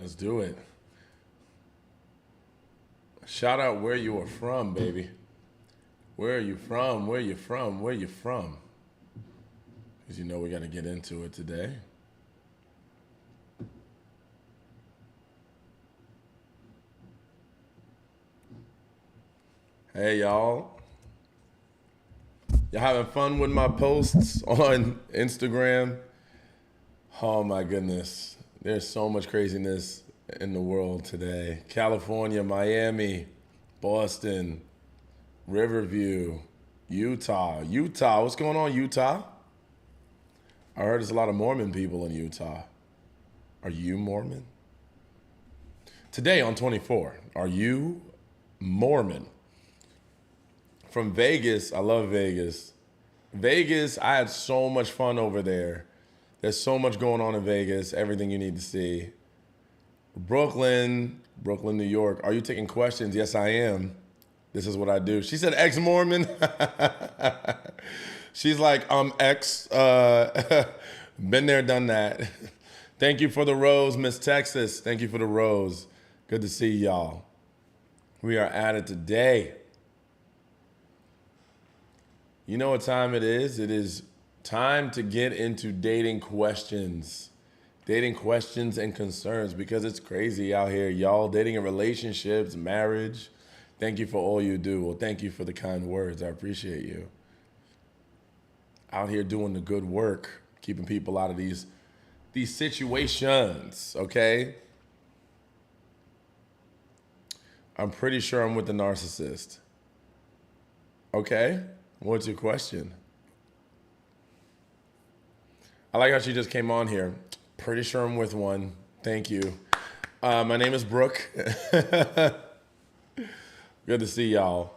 Let's do it. Shout out where you are from, baby. Where are you from? Where you from? Where you from? Because you know we got to get into it today. Hey, y'all. Y'all having fun with my posts on Instagram? Oh my goodness. There's so much craziness in the world today. California, Miami, Boston, Riverview, Utah. Utah, what's going on, Utah? I heard there's a lot of Mormon people in Utah. Are you Mormon? Today on 24, are you Mormon? From Vegas, I love Vegas. Vegas, I had so much fun over there. There's so much going on in Vegas, everything you need to see. Brooklyn, New York. Are you taking questions? Yes, I am. This is what I do. She said ex-Mormon. She's like, ex. Been there, done that. Thank you for the rose, Miss Texas. Thank you for the rose. Good to see y'all. We are at it today. You know what time it is? It is time to get into dating questions. Dating questions and concerns, because it's crazy out here, y'all. Dating and relationships, marriage. Thank you for all you do. Well, thank you for the kind words. I appreciate you. Out here doing the good work, keeping people out of these situations, okay? I'm pretty sure I'm with the narcissist. Okay? What's your question? I like how she just came on here. Pretty sure I'm with one. Thank you. My name is Brooke. Good to see y'all.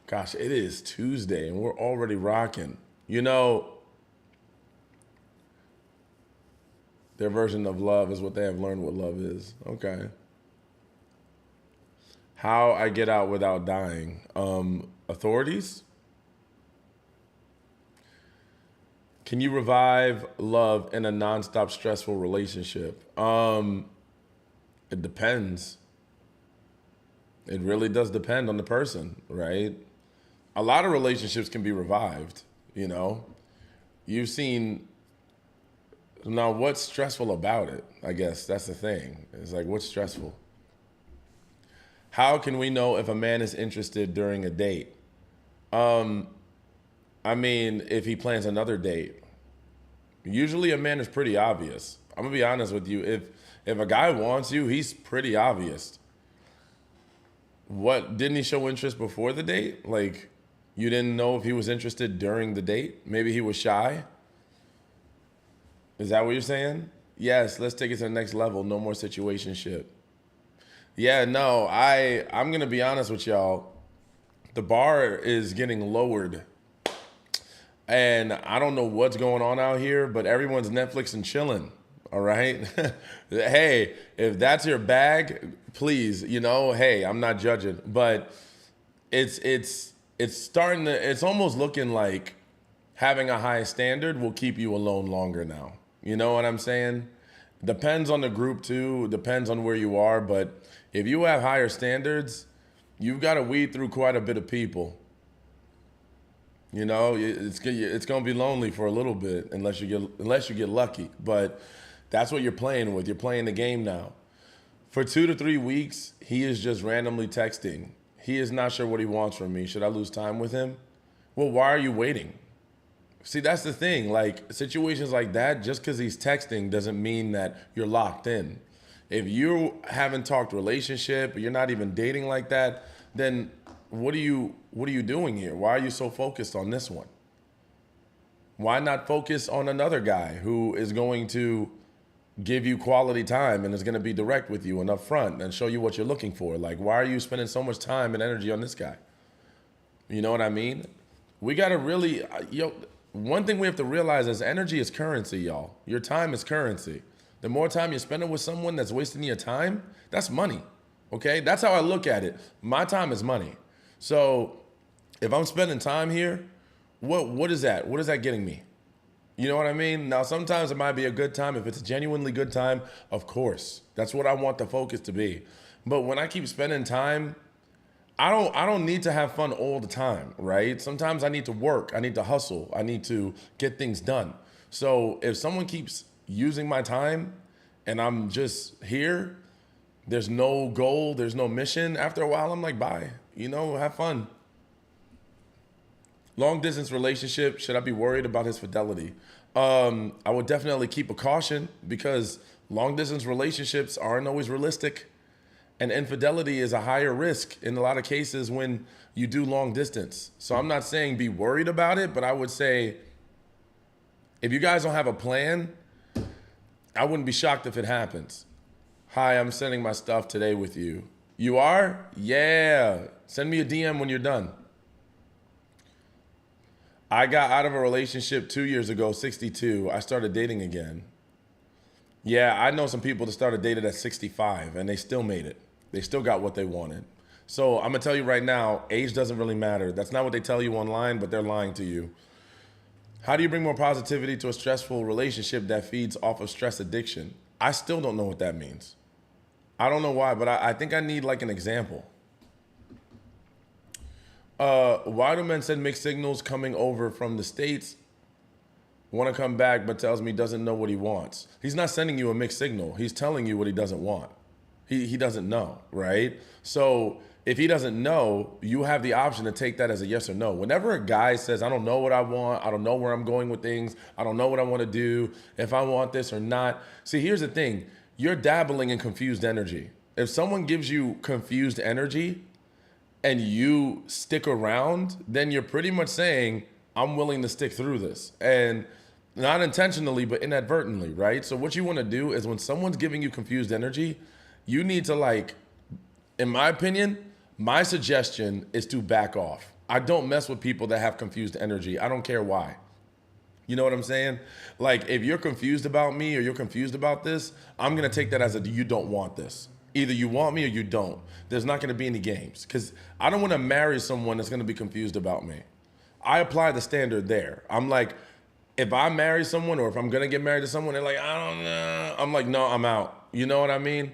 Gosh, it is Tuesday and we're already rocking. You know, their version of love is what they have learned what love is. Okay. How I get out without dying. Authorities? Can you revive love in a nonstop stressful relationship? It depends. It really does depend on the person, right? A lot of relationships can be revived, you know? You've seen, now what's stressful about it? I guess that's the thing. It's like, what's stressful? How can we know if a man is interested during a date? I mean, if he plans another date, usually a man is pretty obvious. I'm gonna be honest with you. If a guy wants you, he's pretty obvious. What, didn't he show interest before the date? Like, you didn't know if he was interested during the date? Maybe he was shy? Is that what you're saying? Yes, let's take it to the next level. No more situationship. Yeah, no, I'm gonna be honest with y'all. The bar is getting lowered. And I don't know what's going on out here, but everyone's Netflix and chilling. All right. Hey, if that's your bag, please, you know, hey, I'm not judging. But it's starting to, it's almost looking like having a high standard will keep you alone longer now. You know what I'm saying? Depends on the group too, depends on where you are, but if you have higher standards, you've got to weed through quite a bit of people. You know, it's going to be lonely for a little bit unless you get lucky. But that's what you're playing with. You're playing the game now. For 2 to 3 weeks, he is just randomly texting. He is not sure what he wants from me. Should I lose time with him? Well, why are you waiting? See, that's the thing. Like, situations like that, just because he's texting doesn't mean that you're locked in. If you haven't talked relationship, you're not even dating like that, then what are you doing here? Why are you so focused on this one? Why not focus on another guy who is going to give you quality time and is going to be direct with you and upfront and show you what you're looking for? Like, why are you spending so much time and energy on this guy? You know what I mean? We got to really, one thing we have to realize is energy is currency, y'all. Your time is currency. The more time you're spending with someone that's wasting your time, that's money. Okay? That's how I look at it. My time is money. So if I'm spending time here, what is that? What is that getting me? You know what I mean? Now, sometimes it might be a good time. If it's a genuinely good time, of course. That's what I want the focus to be. But when I keep spending time, I don't need to have fun all the time, right? Sometimes I need to work, I need to hustle, I need to get things done. So if someone keeps using my time and I'm just here, there's no goal, there's no mission, after a while I'm like, bye. Have fun. Long distance relationship, should I be worried about his fidelity? I would definitely keep a caution because long distance relationships aren't always realistic. And infidelity is a higher risk in a lot of cases when you do long distance. So I'm not saying be worried about it, but I would say if you guys don't have a plan, I wouldn't be shocked if it happens. Hi, I'm sending my stuff today with you. You are? Yeah. Send me a DM when you're done. I got out of a relationship 2 years ago, 62. I started dating again. Yeah, I know some people that started dating at 65 and they still made it. They still got what they wanted. So I'm gonna tell you right now, age doesn't really matter. That's not what they tell you online, but they're lying to you. How do you bring more positivity to a stressful relationship that feeds off of stress addiction? I still don't know what that means. I don't know why, but I think I need like an example. Why do men send mixed signals coming over from the States, want to come back, but tells me doesn't know what he wants? He's not sending you a mixed signal. He's telling you what he doesn't want. He doesn't know, right? So if he doesn't know, you have the option to take that as a yes or no. Whenever a guy says, I don't know what I want, I don't know where I'm going with things, I don't know what I want to do, if I want this or not. See, here's the thing. You're dabbling in confused energy. If someone gives you confused energy, and you stick around, then you're pretty much saying, I'm willing to stick through this. And not intentionally, but inadvertently, right? So what you want to do is when someone's giving you confused energy, you need to in my opinion, my suggestion is to back off. I don't mess with people that have confused energy. I don't care why. You know what I'm saying? If you're confused about me or you're confused about this, I'm going to take that as you don't want this. Either you want me or you don't. There's not going to be any games because I don't want to marry someone that's going to be confused about me. I apply the standard there. I'm like, if I marry someone or if I'm going to get married to someone, they're like, I don't know. I'm like, no, I'm out. You know what I mean?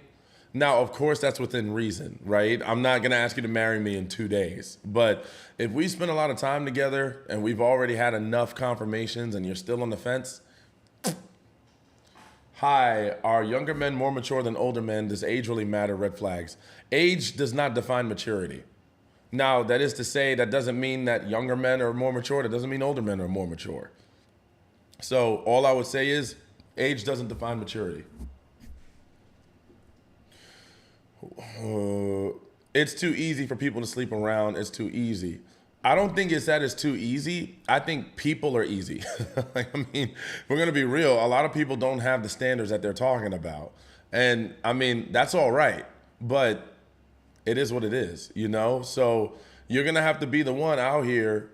Now, of course, that's within reason, right? I'm not going to ask you to marry me in 2 days. But if we spend a lot of time together and we've already had enough confirmations and you're still on the fence, hi, are younger men more mature than older men? Does age really matter? Red flags. Age does not define maturity. Now, that is to say, that doesn't mean that younger men are more mature. That doesn't mean older men are more mature. So all I would say is age doesn't define maturity. It's too easy for people to sleep around. It's too easy. I don't think it's that it's too easy. I think people are easy. We're going to be real. A lot of people don't have the standards that they're talking about. And that's all right. But it is what it is, So you're going to have to be the one out here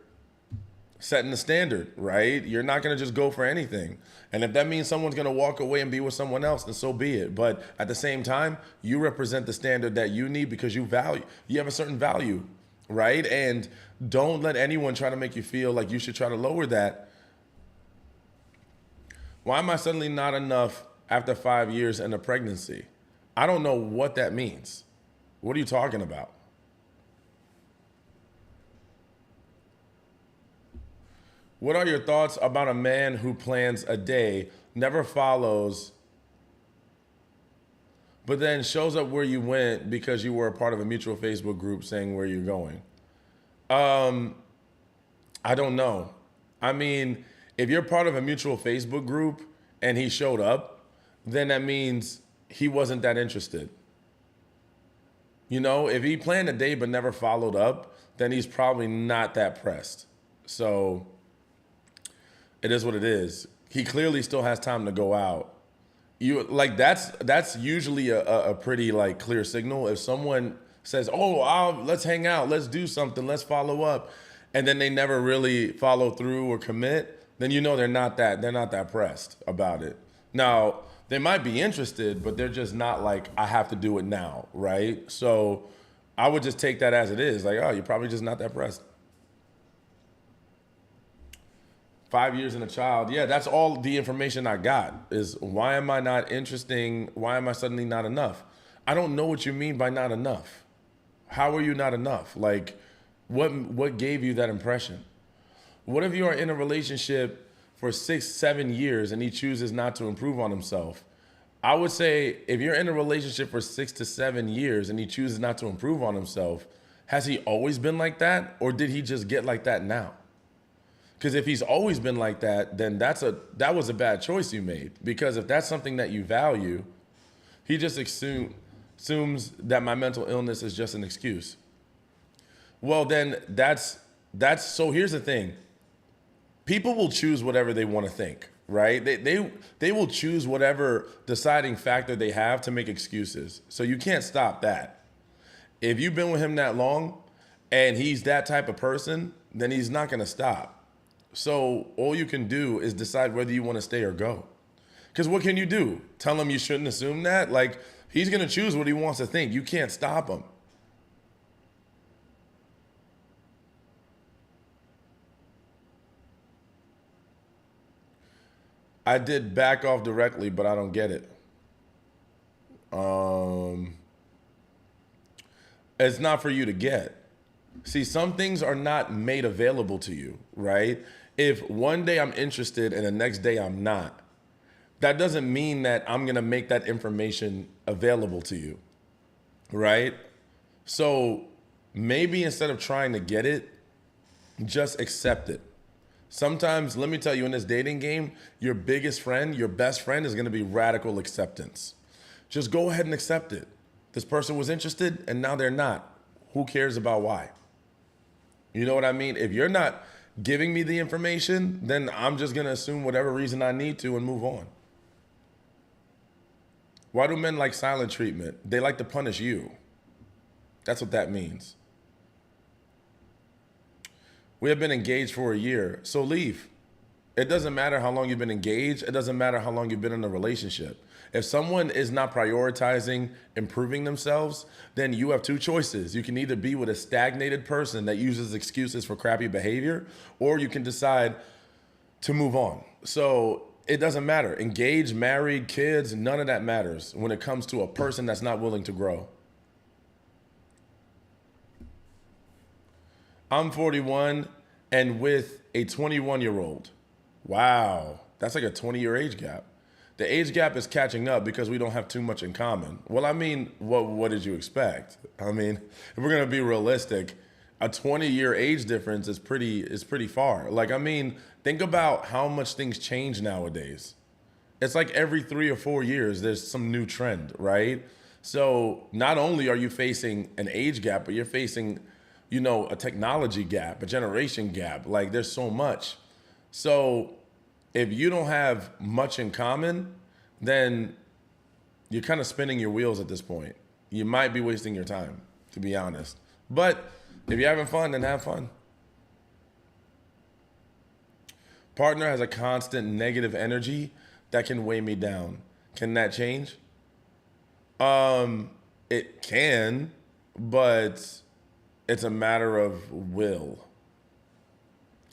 setting the standard, right? You're not going to just go for anything. And if that means someone's going to walk away and be with someone else, then so be it. But at the same time, you represent the standard that you need because you have a certain value, right? And don't let anyone try to make you feel like you should try to lower that. Why am I suddenly not enough after 5 years in a pregnancy? I don't know what that means. What are you talking about? What are your thoughts about a man who plans a day, never follows, but then shows up where you went because you were a part of a mutual Facebook group saying where you're going? I don't know. If you're part of a mutual Facebook group and he showed up, then that means he wasn't that interested. If he planned a day but never followed up, then he's probably not that pressed. So it is what it is. He clearly still has time to go out. That's usually a pretty clear signal. If someone says, "Oh, let's hang out, let's do something, let's follow up," and then they never really follow through or commit, then they're not that pressed about it. Now, they might be interested, but they're just not I have to do it now, right? So I would just take that as it is. You're probably just not that pressed. 5 years and a child. Yeah, that's all the information I got is why am I not interesting? Why am I suddenly not enough? I don't know what you mean by not enough. How are you not enough? Like, what gave you that impression? What if you are in a relationship for 6, 7 years and he chooses not to improve on himself? I would say if you're in a relationship for 6 to 7 years and he chooses not to improve on himself, has he always been like that, or did he just get like that now? Because if he's always been like that, then that was a bad choice you made. Because if that's something that you value, he just assumes that my mental illness is just an excuse. Well, then that's so here's the thing. People will choose whatever they want to think, right? They will choose whatever deciding factor they have to make excuses. So you can't stop that. If you've been with him that long and he's that type of person, then he's not going to stop. So all you can do is decide whether you want to stay or go. Because what can you do? Tell him you shouldn't assume that? Like, he's going to choose what he wants to think. You can't stop him. I did back off directly, but I don't get it. It's not for you to get. See, some things are not made available to you, right? If one day I'm interested and the next day I'm not, that doesn't mean that I'm gonna make that information available to you, right? So maybe instead of trying to get it, just accept it. Sometimes, let me tell you, in this dating game, your biggest friend, your best friend is gonna be radical acceptance. Just go ahead and accept it. This person was interested and now they're not. Who cares about why? You know what I mean? If you're not giving me the information, then I'm just gonna assume whatever reason I need to and move on. Why do men like silent treatment? They like to punish you. That's what that means. We have been engaged for a year, so leave. It doesn't matter how long you've been engaged. It doesn't matter how long you've been in a relationship. If someone is not prioritizing improving themselves, then you have two choices. You can either be with a stagnated person that uses excuses for crappy behavior, or you can decide to move on. So it doesn't matter. Engaged, married, kids, none of that matters when it comes to a person that's not willing to grow. I'm 41 and with a 21-year-old. Wow, that's like a 20-year age gap. The age gap is catching up because we don't have too much in common. Well, I mean, what did you expect? I mean, if we're gonna be realistic, a 20-year age difference is pretty far. Like, I mean, think about how much things change nowadays. It's like every 3 or 4 years, there's some new trend, right? So not only are you facing an age gap, but you're facing, a technology gap, a generation gap. Like, there's so much. So if you don't have much in common, then you're kind of spinning your wheels at this point. You might be wasting your time, to be honest. But if you're having fun, then have fun. Partner has a constant negative energy that can weigh me down. Can that change? It can, but it's a matter of will.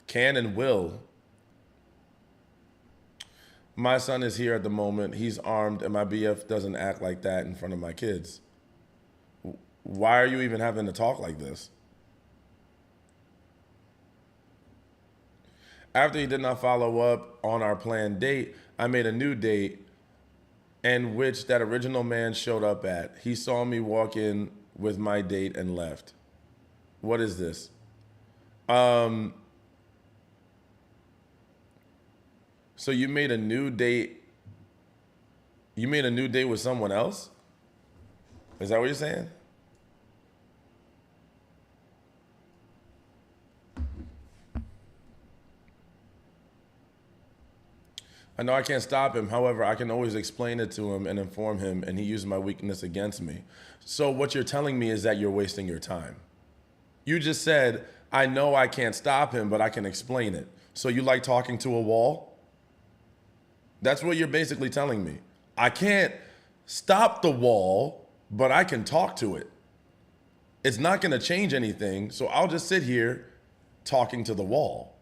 Can and will. My son is here at the moment. He's armed, and my BF doesn't act like that in front of my kids. Why are you even having to talk like this? After he did not follow up on our planned date, I made a new date in which that original man showed up at. He saw me walk in with my date and left. What is this? So you made a new date. You made a new date with someone else? Is that what you're saying? I know I can't stop him. However, I can always explain it to him and inform him, and he used my weakness against me. So what you're telling me is that you're wasting your time. You just said, I know I can't stop him, but I can explain it. So you like talking to a wall? That's what you're basically telling me. I can't stop the wall, but I can talk to it. It's not going to change anything, so I'll just sit here talking to the wall.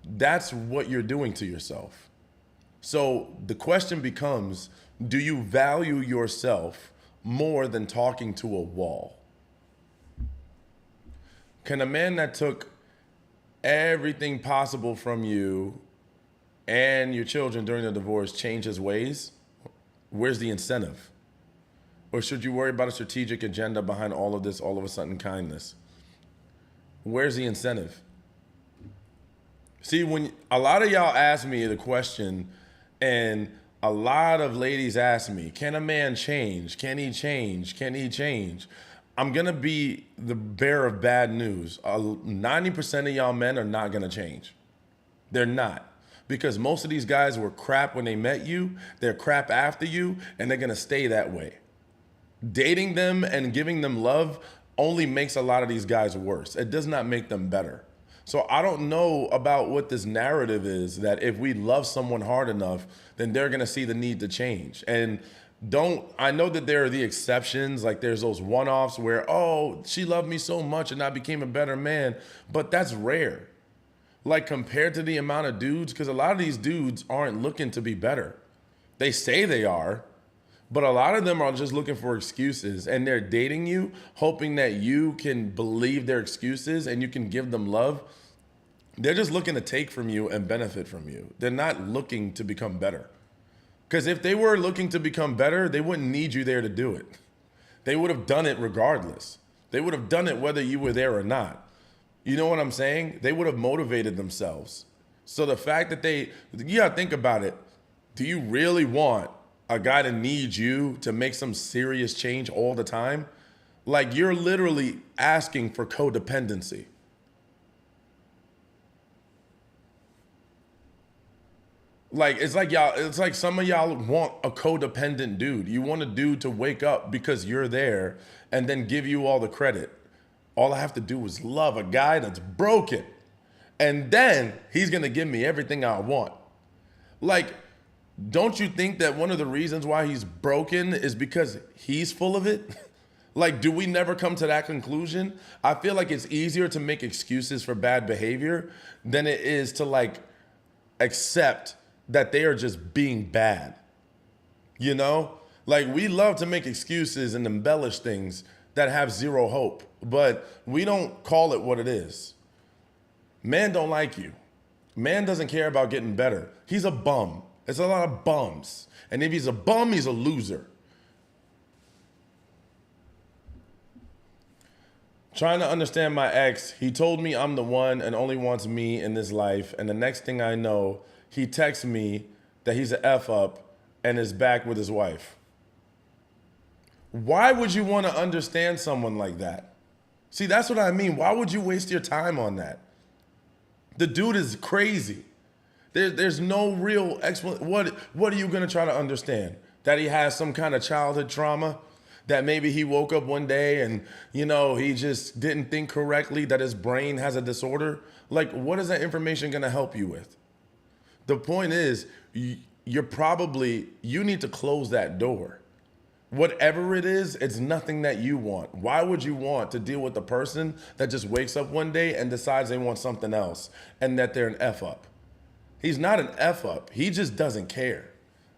That's what you're doing to yourself. So the question becomes, do you value yourself more than talking to a wall? Can a man that took everything possible from you and your children during the divorce change his ways? Where's the incentive? Or should you worry about a strategic agenda behind all of this, all of a sudden kindness? Where's the incentive? See, when a lot of y'all ask me the question, and a lot of ladies ask me, can a man change? Can he change? Can he change? I'm going to be the bearer of bad news. 90% of y'all men are not going to change. They're not. Because most of these guys were crap when they met you, they're crap after you, and they're going to stay that way. Dating them and giving them love only makes a lot of these guys worse. It does not make them better. So I don't know about what this narrative is, that if we love someone hard enough, then they're going to see the need to change. And I know that there are the exceptions, like there's those one-offs where, oh, she loved me so much and I became a better man, but that's rare. Like compared to the amount of dudes, because a lot of these dudes aren't looking to be better. They say they are, but a lot of them are just looking for excuses, and they're dating you hoping that you can believe their excuses and you can give them love. They're just looking to take from you and benefit from you. They're not looking to become better. Because if they were looking to become better, they wouldn't need you there to do it. They would have done it regardless. They would have done it whether you were there or not. You know what I'm saying? They would have motivated themselves. So the fact that you gotta think about it. Do you really want a guy to need you to make some serious change all the time? Like you're literally asking for codependency. Like it's like some of y'all want a codependent dude. You want a dude to wake up because you're there and then give you all the credit. All I have to do is love a guy that's broken. And then he's gonna give me everything I want. Like, don't you think that one of the reasons why he's broken is because he's full of it? Like, do we never come to that conclusion? I feel like it's easier to make excuses for bad behavior than it is to like accept that they are just being bad. You know? Like we love to make excuses and embellish things that have zero hope, but we don't call it what it is. Man don't like you. Man doesn't care about getting better. He's a bum. It's a lot of bums. And if he's a bum, he's a loser. Trying to understand my ex, he told me I'm the one and only wants me in this life. And the next thing I know, he texts me that he's an F up and is back with his wife. Why would you want to understand someone like that? See, that's what I mean. Why would you waste your time on that? The dude is crazy. There's no real explanation. What are you going to try to understand? That he has some kind of childhood trauma? That maybe he woke up one day and, he just didn't think correctly, that his brain has a disorder? Like, what is that information going to help you with? The point is, you need to close that door. Whatever it is, it's nothing that you want. Why would you want to deal with a person that just wakes up one day and decides they want something else and that they're an F up? He's not an F up. He just doesn't care.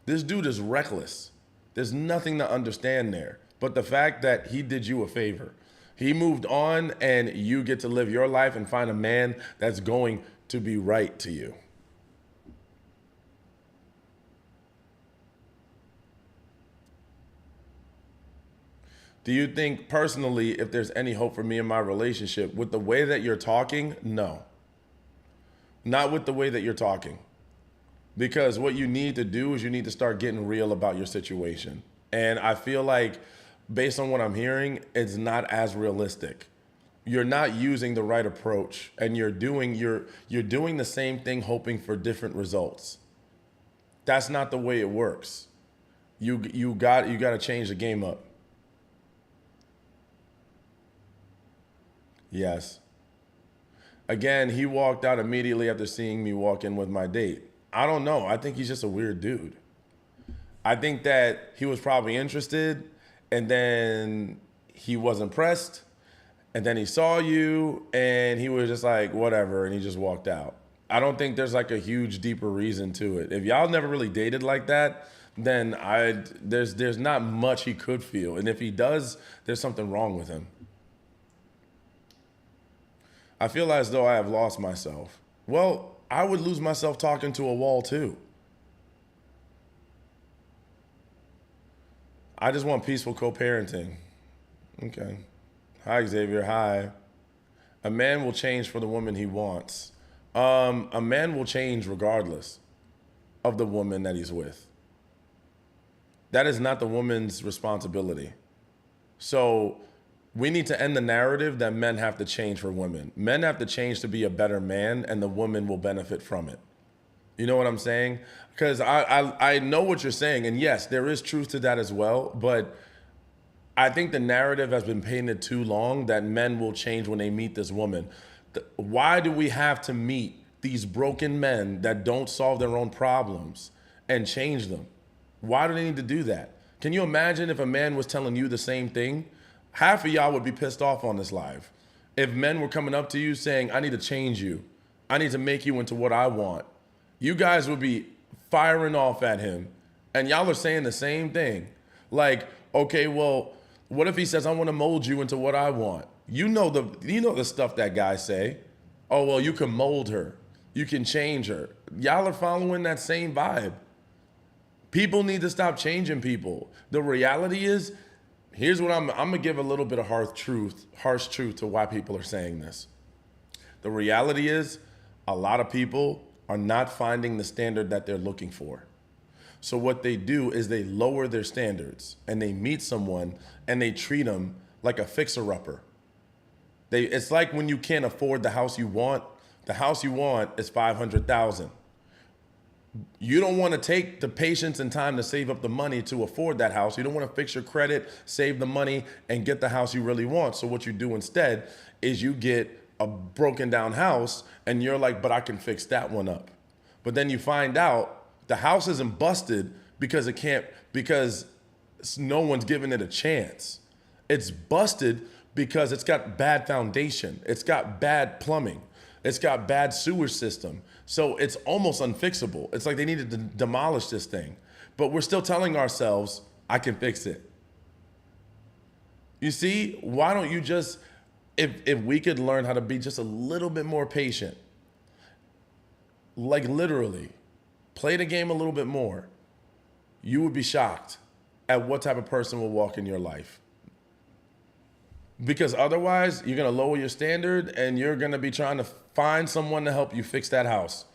This dude is reckless. There's nothing to understand there. But the fact that he did you a favor. He moved on and you get to live your life and find a man that's going to be right to you. Do you think personally if there's any hope for me in my relationship? With the way that you're talking, no. Not with the way that you're talking. Because what you need to do is you need to start getting real about your situation. And I feel like based on what I'm hearing, it's not as realistic. You're not using the right approach and you're doing the same thing hoping for different results. That's not the way it works. You got to change the game up. Yes. Again, he walked out immediately after seeing me walk in with my date. I don't know. I think he's just a weird dude. I think that he was probably interested and then he was impressed and then he saw you and he was just like, whatever, and he just walked out. I don't think there's like a huge deeper reason to it. If y'all never really dated like that, then there's not much he could feel. And if he does, there's something wrong with him. I feel as though I have lost myself. Well, I would lose myself talking to a wall too. I just want peaceful co-parenting. Okay. Hi, Xavier. Hi. A man will change for the woman he wants. A man will change regardless of the woman that he's with. That is not the woman's responsibility. So we need to end the narrative that men have to change for women. Men have to change to be a better man, and the woman will benefit from it. You know what I'm saying? Because I know what you're saying, and yes, there is truth to that as well, but I think the narrative has been painted too long that men will change when they meet this woman. Why do we have to meet these broken men that don't solve their own problems and change them? Why do they need to do that? Can you imagine if a man was telling you the same thing? Half of y'all would be pissed off on this live. If men were coming up to you saying, I need to change you, I need to make you into what I want, you guys would be firing off at him. And y'all are saying the same thing. Like, okay, well, what if he says, I want to mold you into what I want? You know the stuff that guys say. Oh, well, you can mold her. You can change her. Y'all are following that same vibe. People need to stop changing people. The reality is, here's what I'm gonna give a little bit of harsh truth to why people are saying this. The reality is, a lot of people are not finding the standard that they're looking for. So what they do is they lower their standards and they meet someone and they treat them like a fixer-upper. It's like when you can't afford the house you want. The house you want is $500,000. You don't want to take the patience and time to save up the money to afford that house. You don't want to fix your credit, save the money, and get the house you really want. So what you do instead is you get a broken down house and you're like, but I can fix that one up. But then you find out the house isn't busted because no one's giving it a chance. It's busted because it's got bad foundation. It's got bad plumbing. It's got bad sewer system. So it's almost unfixable. It's like they needed to demolish this thing. But we're still telling ourselves, I can fix it. You see, why don't you just, if we could learn how to be just a little bit more patient, like literally, play the game a little bit more, you would be shocked at what type of person will walk in your life. Because otherwise, you're going to lower your standard and you're going to be trying to find someone to help you fix that house.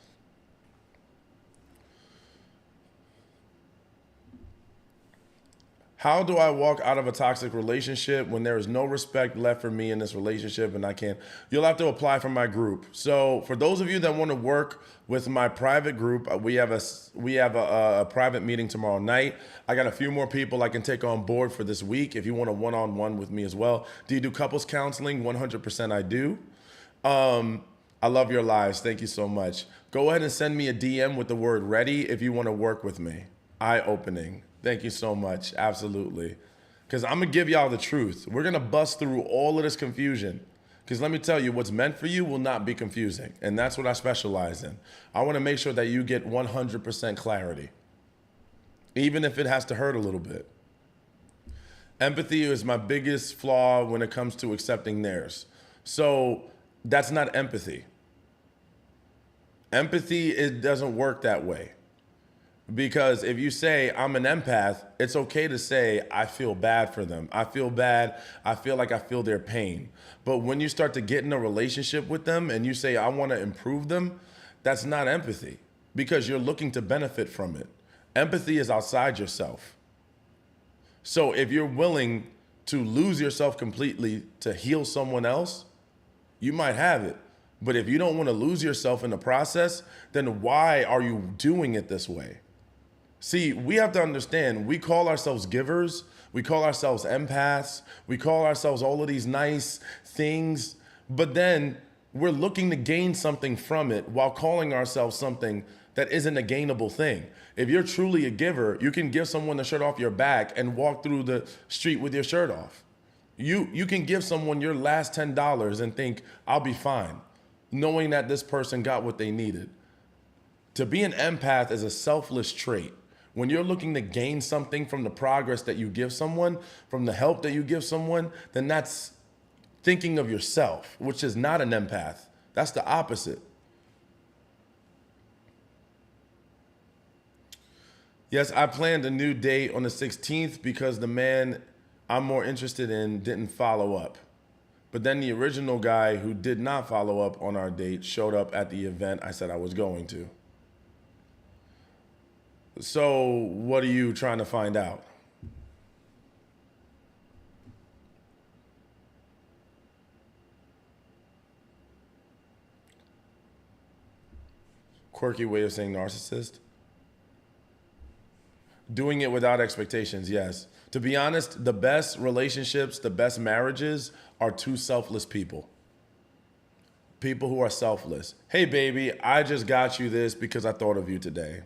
How do I walk out of a toxic relationship when there is no respect left for me in this relationship and I can't? You'll have to apply for my group. So for those of you that want to work with my private group, we have a private meeting tomorrow night. I got a few more people I can take on board for this week if you want a one-on-one with me as well. Do you do couples counseling? 100% I do. I love your lives. Thank you so much. Go ahead and send me a DM with the word ready if you want to work with me. Eye-opening. Thank you so much. Absolutely. Because I'm going to give y'all the truth. We're going to bust through all of this confusion. Because let me tell you, what's meant for you will not be confusing. And that's what I specialize in. I want to make sure that you get 100% clarity, even if it has to hurt a little bit. Empathy is my biggest flaw when it comes to accepting theirs. So that's not empathy. Empathy, it doesn't work that way. Because if you say, I'm an empath, it's okay to say, I feel bad for them. I feel bad. I feel like I feel their pain. But when you start to get in a relationship with them and you say, I want to improve them, that's not empathy because you're looking to benefit from it. Empathy is outside yourself. So if you're willing to lose yourself completely to heal someone else, you might have it. But if you don't want to lose yourself in the process, then why are you doing it this way? See, we have to understand, we call ourselves givers, we call ourselves empaths, we call ourselves all of these nice things, but then we're looking to gain something from it while calling ourselves something that isn't a gainable thing. If you're truly a giver, you can give someone the shirt off your back and walk through the street with your shirt off. You can give someone your last $10 and think, I'll be fine. knowing that this person got what they needed. To be an empath is a selfless trait. When you're looking to gain something from the progress that you give someone, from the help that you give someone, then that's thinking of yourself, which is not an empath. That's the opposite. Yes, I planned a new date on the 16th because the man I'm more interested in didn't follow up. But then the original guy who did not follow up on our date showed up at the event I said I was going to. So, what are you trying to find out? Quirky way of saying narcissist? Doing it without expectations, yes. To be honest, the best relationships, the best marriages are two selfless people. People who are selfless. Hey, baby, I just got you this because I thought of you today.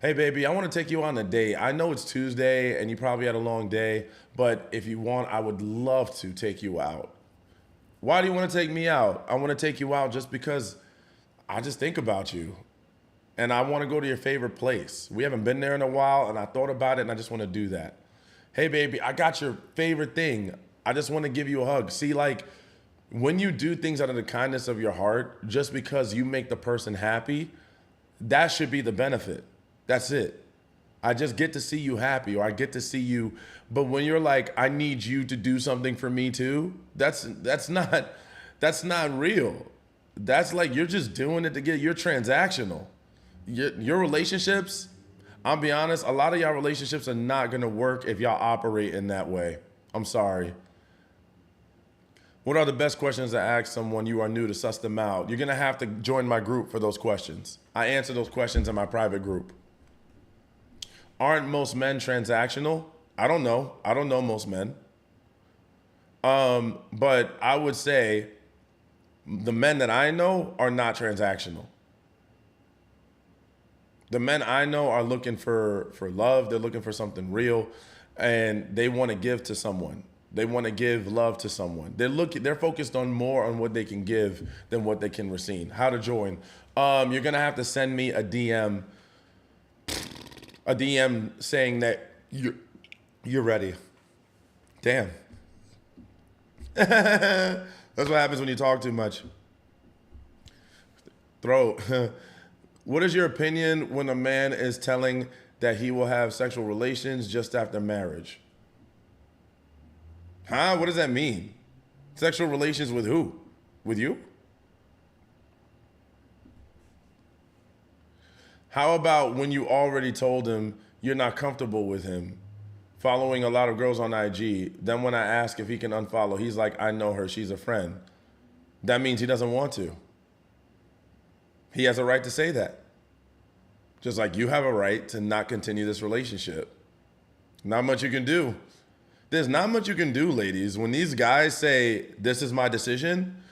Hey, baby, I want to take you on a date. I know it's Tuesday and you probably had a long day, but if you want, I would love to take you out. Why do you want to take me out? I want to take you out just because I just think about you. And I want to go to your favorite place. We haven't been there in a while, and I thought about it, and I just want to do that. Hey, baby, I got your favorite thing. I just want to give you a hug. See, like, when you do things out of the kindness of your heart, just because you make the person happy, that should be the benefit. That's it. I just get to see you happy, or I get to see you. But when you're like, I need you to do something for me too, that's not real. That's like you're just doing it to get. You're transactional. Your relationships, I'll be honest, a lot of y'all relationships are not gonna work if y'all operate in that way. I'm sorry. What are the best questions to ask someone you are new to suss them out? You're gonna have to join my group for those questions. I answer those questions in my private group. Aren't most men transactional? I don't know. I don't know most men. But I would say the men that I know are not transactional. The men I know are looking for love. They're looking for something real, and they want to give to someone. They want to give love to someone. They're focused on more on what they can give than what they can receive. How to join? You're gonna have to send me a DM saying that you're ready. Damn. That's what happens when you talk too much. Throat. What is your opinion when a man is telling that he will have sexual relations just after marriage? Huh? What does that mean? Sexual relations with who? With you? How about when you already told him you're not comfortable with him, following a lot of girls on IG, then when I ask if he can unfollow, he's like, I know her, she's a friend. That means he doesn't want to. He has a right to say that. Just like you have a right to not continue this relationship. Not much you can do. There's not much you can do, ladies. When these guys say, this is my decision,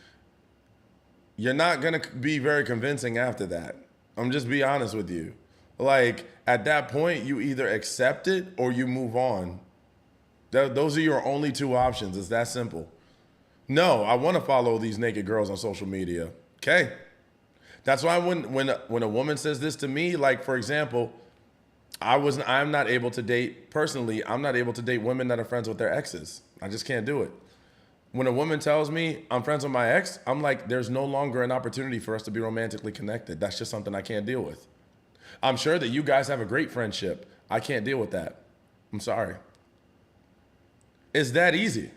you're not going to be very convincing after that. I'm just be honest with you. Like, at that point, you either accept it or you move on. Those are your only two options. It's that simple. No, I want to follow these naked girls on social media. Okay. That's why when a woman says this to me, like, for example, I'm not able to date, personally, I'm not able to date women that are friends with their exes. I just can't do it. When a woman tells me I'm friends with my ex, I'm like, there's no longer an opportunity for us to be romantically connected. That's just something I can't deal with. I'm sure that you guys have a great friendship. I can't deal with that. I'm sorry. It's that easy.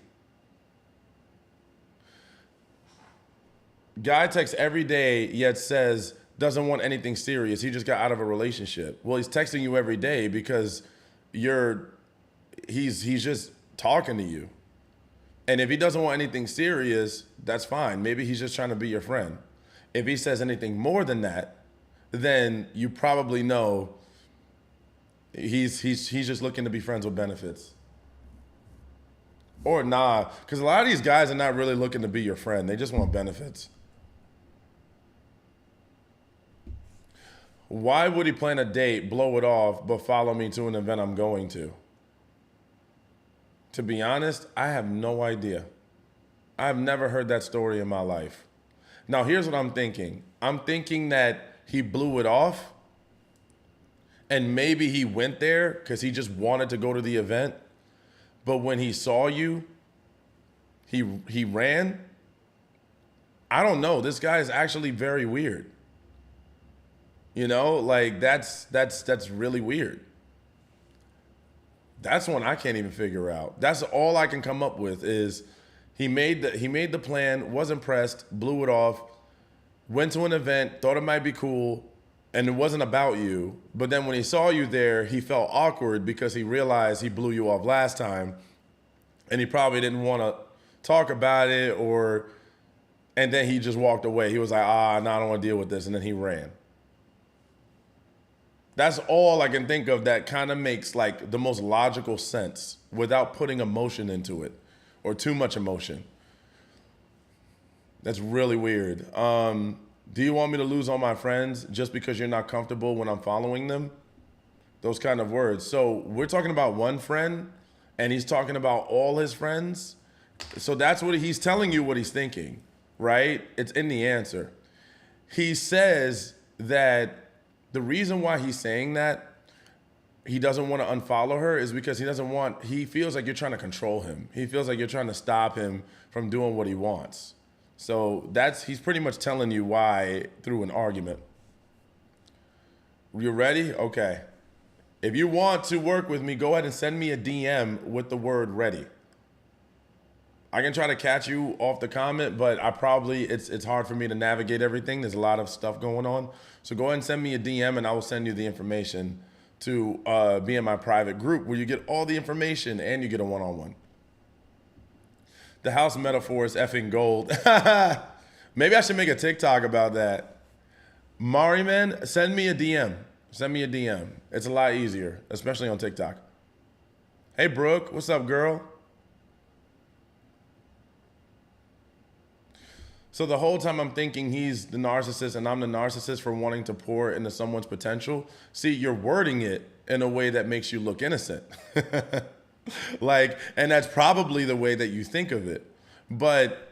Guy texts every day, yet says doesn't want anything serious. He just got out of a relationship. Well, he's texting you every day because he's just talking to you. And if he doesn't want anything serious, that's fine. Maybe he's just trying to be your friend. If he says anything more than that, then you probably know he's just looking to be friends with benefits. Or nah, because a lot of these guys are not really looking to be your friend. They just want benefits. Why would he plan a date, blow it off, but follow me to an event I'm going to? To be honest, I have no idea. I've never heard that story in my life. Now, here's what I'm thinking. I'm thinking that he blew it off and maybe he went there because he just wanted to go to the event. But when he saw you, he ran. I don't know. This guy is actually very weird. You know, like that's really weird. That's one I can't even figure out. That's all I can come up with is he made the plan, was impressed, blew it off, went to an event, thought it might be cool, and it wasn't about you. But then when he saw you there, he felt awkward because he realized he blew you off last time, and he probably didn't want to talk about it, and then he just walked away. He was like, no, I don't want to deal with this, and then he ran. That's all I can think of that kind of makes like the most logical sense without putting emotion into it or too much emotion. That's really weird. Do you want me to lose all my friends just because you're not comfortable when I'm following them? Those kind of words. So we're talking about one friend and he's talking about all his friends. So that's what he's telling you what he's thinking, right? It's in the answer. He says that the reason why he's saying that he doesn't want to unfollow her is because he feels like you're trying to control him. He feels like you're trying to stop him from doing what he wants. So he's pretty much telling you why through an argument. You ready? Okay. If you want to work with me, go ahead and send me a DM with the word ready. I can try to catch you off the comment, but it's hard for me to navigate everything. There's a lot of stuff going on. So go ahead and send me a DM and I will send you the information to be in my private group where you get all the information and you get a one-on-one. The house metaphor is effing gold. Maybe I should make a TikTok about that. Mariman, send me a DM. Send me a DM. It's a lot easier, especially on TikTok. Hey, Brooke, what's up, girl? So the whole time I'm thinking he's the narcissist and I'm the narcissist for wanting to pour into someone's potential. See, you're wording it in a way that makes you look innocent. And that's probably the way that you think of it. But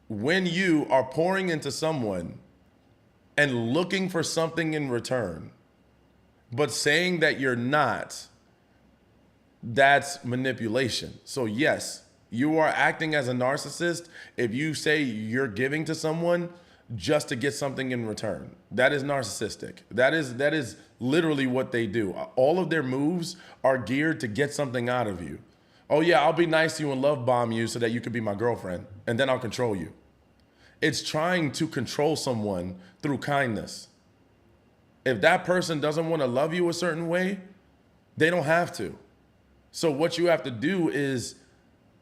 when you are pouring into someone and looking for something in return, but saying that you're not, that's manipulation. So yes, you are acting as a narcissist if you say you're giving to someone just to get something in return. That is narcissistic. That is literally what they do. All of their moves are geared to get something out of you. Oh yeah, I'll be nice to you and love bomb you so that you could be my girlfriend, and then I'll control you. It's trying to control someone through kindness. If that person doesn't want to love you a certain way, they don't have to. So what you have to do is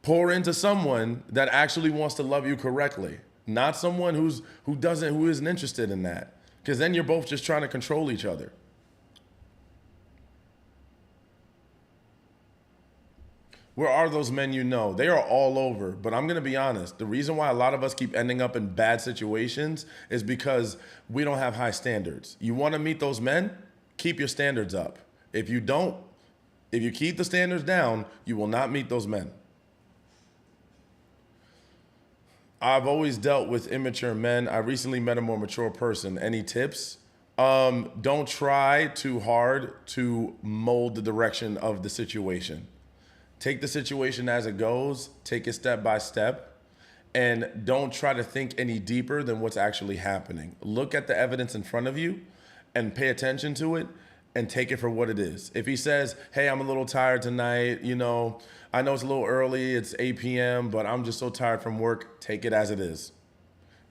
pour into someone that actually wants to love you correctly, not someone who isn't interested in that. Because then you're both just trying to control each other. Where are those men you know? They are all over. But I'm going to be honest. The reason why a lot of us keep ending up in bad situations is because we don't have high standards. You want to meet those men? Keep your standards up. If you don't, if you keep the standards down, you will not meet those men. I've always dealt with immature men. I recently met a more mature person. Any tips? Don't try too hard to mold the direction of the situation. Take the situation as it goes, take it step by step, and don't try to think any deeper than what's actually happening. Look at the evidence in front of you and pay attention to it and take it for what it is. If he says, hey, I'm a little tired tonight, I know it's a little early, it's 8 p.m., but I'm just so tired from work, take it as it is.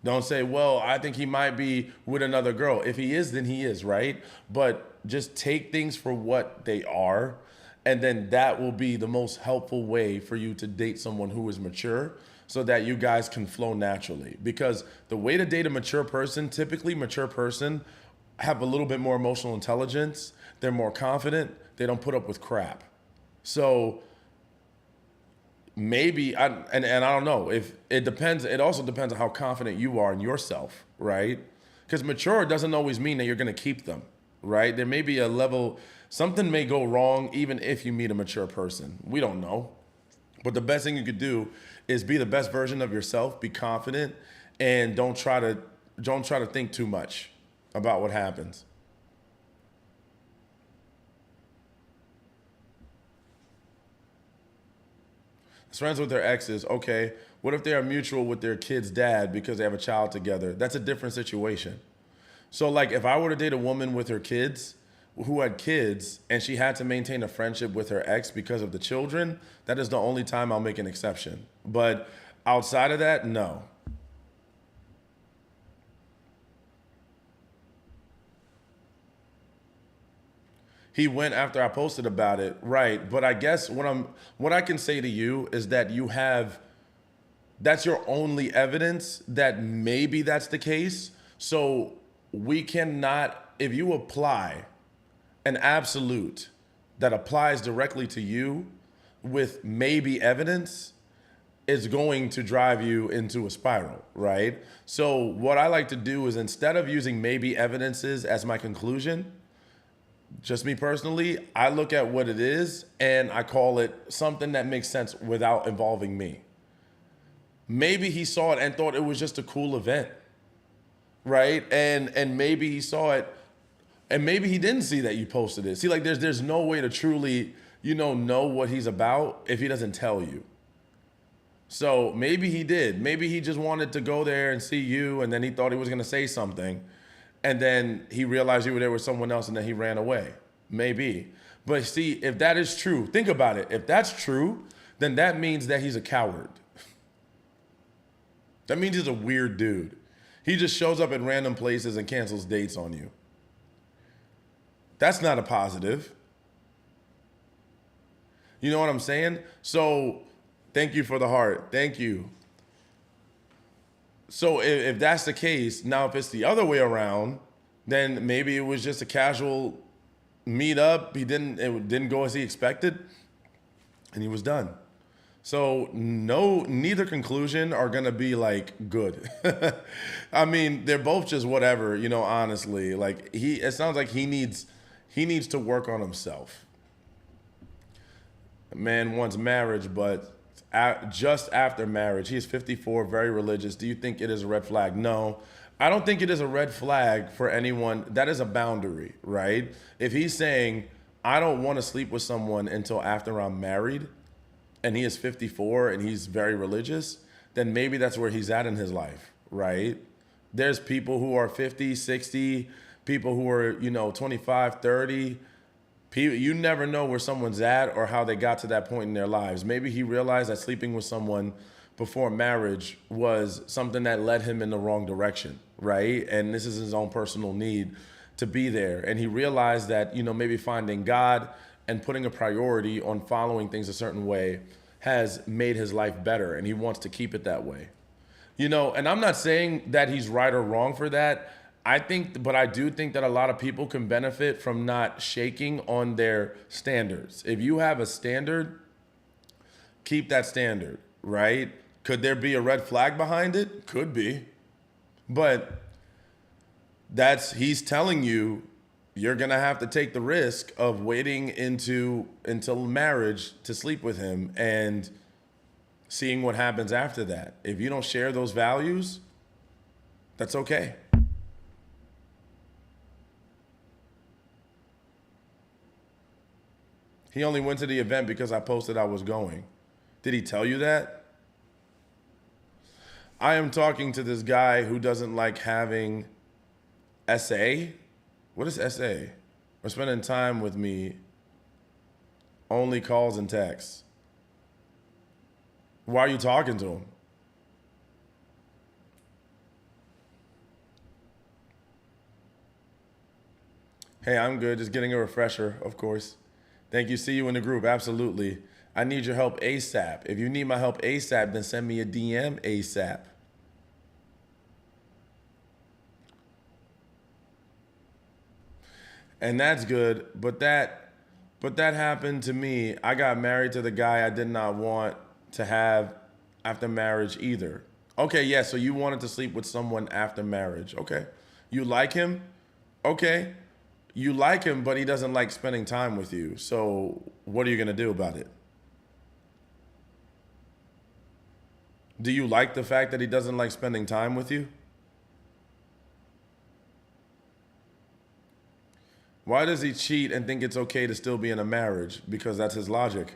Don't say, well, I think he might be with another girl. If he is, then he is, right? But just take things for what they are, and then that will be the most helpful way for you to date someone who is mature so that you guys can flow naturally. Because the way to date a mature person, typically mature person have a little bit more emotional intelligence. They're more confident. They don't put up with crap. So maybe, I don't know, if it depends. It also depends on how confident you are in yourself, right? Because mature doesn't always mean that you're going to keep them, right? There may be a level, something may go wrong even if you meet a mature person. We don't know. But the best thing you could do is be the best version of yourself, be confident, and don't try to don't try to think too much about what happens. Friends with their exes, okay. What if they are mutual with their kid's dad because they have a child together? That's a different situation. So, like, if I were to date a woman with her kids, who had kids, and she had to maintain a friendship with her ex because of the children, that is the only time I'll make an exception. But outside of that, no. He went after I posted about it, right? But I guess what I can say to you is that that's your only evidence that maybe that's the case. So we cannot, if you apply an absolute that applies directly to you with maybe evidence, it's going to drive you into a spiral, right? So what I like to do is, instead of using maybe evidences as my conclusion, just me personally, I look at what it is and I call it something that makes sense without involving me. Maybe he saw it and thought it was just a cool event, right? And maybe he saw it, and maybe he didn't see that you posted it. See, like, there's no way to truly, know what he's about if he doesn't tell you. So maybe he did. Maybe he just wanted to go there and see you, and then he thought he was gonna say something, and then he realized you were there with someone else, and then he ran away. Maybe. But see, if that is true, think about it. If that's true, then that means that he's a coward. That means he's a weird dude. He just shows up at random places and cancels dates on you. That's not a positive. You know what I'm saying? So thank you for the heart. Thank you. So if that's the case, now if it's the other way around, then maybe it was just a casual meet up. It didn't go as he expected, and he was done. So neither conclusion are gonna be like good. I mean, they're both just whatever, honestly. Like, it sounds like he needs to work on himself. A man wants marriage, but just after marriage, he is 54, very religious. Do you think it is a red flag? No, I don't think it is a red flag for anyone. That is a boundary, right? If he's saying, I don't want to sleep with someone until after I'm married, and he is 54 and he's very religious, then maybe that's where he's at in his life, right? There's people who are 50, 60, people who are, 25, 30. You never know where someone's at or how they got to that point in their lives. Maybe he realized that sleeping with someone before marriage was something that led him in the wrong direction, right? And this is his own personal need to be there. And he realized that, maybe finding God and putting a priority on following things a certain way has made his life better, and he wants to keep it that way. And I'm not saying that he's right or wrong for that. But I do think that a lot of people can benefit from not shaking on their standards. If you have a standard, keep that standard, right? Could there be a red flag behind it? Could be. But he's telling you, you're gonna have to take the risk of waiting until marriage to sleep with him and seeing what happens after that. If you don't share those values, that's okay. He only went to the event because I posted I was going. Did he tell you that? I am talking to this guy who doesn't like having SA. What is SA? Or spending time with me, only calls and texts. Why are you talking to him? Hey, I'm good. Just getting a refresher, of course. Thank you. See you in the group. Absolutely. I need your help ASAP. If you need my help ASAP, then send me a DM ASAP. And that's good, but that happened to me. I got married to the guy I did not want to have after marriage either. Okay, yeah, so you wanted to sleep with someone after marriage. Okay. You like him? Okay. You like him, but he doesn't like spending time with you. So what are you going to do about it? Do you like the fact that he doesn't like spending time with you? Why does he cheat and think it's okay to still be in a marriage? Because that's his logic.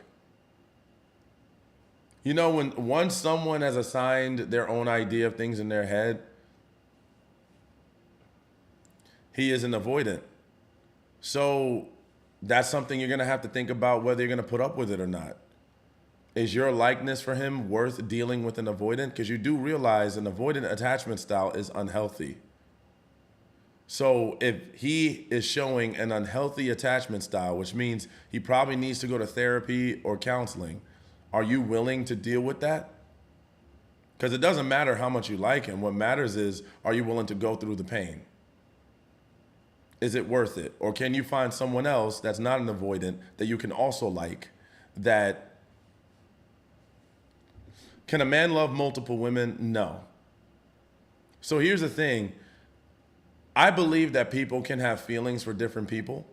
You know, when once someone has assigned their own idea of things in their head, he is an avoidant. So that's something you're going to have to think about whether you're going to put up with it or not. Is your likeness for him worth dealing with an avoidant? Because you do realize an avoidant attachment style is unhealthy. So if he is showing an unhealthy attachment style, which means he probably needs to go to therapy or counseling, are you willing to deal with that? Because it doesn't matter how much you like him. What matters is, are you willing to go through the pain? Is it worth it? Or can you find someone else that's not an avoidant that you can also like? That can a man love multiple women? No. So here's the thing. I believe that people can have feelings for different people,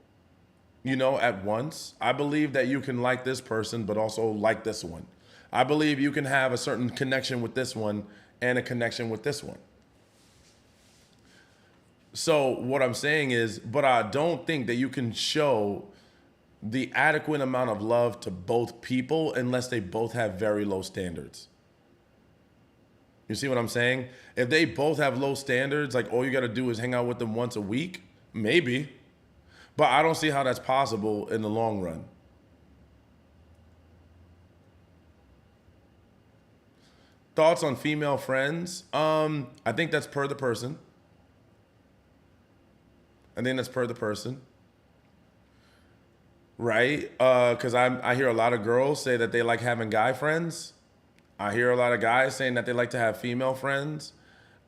you know, at once. I believe that you can like this person, but also like this one. I believe you can have a certain connection with this one and a connection with this one. So what I'm saying is, but I don't think that you can show the adequate amount of love to both people unless they both have very low standards. You see what I'm saying? If they both have low standards, like all you got to do is hang out with them once a week, maybe. But I don't see how that's possible in the long run. Thoughts on female friends? I think that's per the person. Right? Because I hear a lot of girls say that they like having guy friends. I hear a lot of guys saying that they like to have female friends.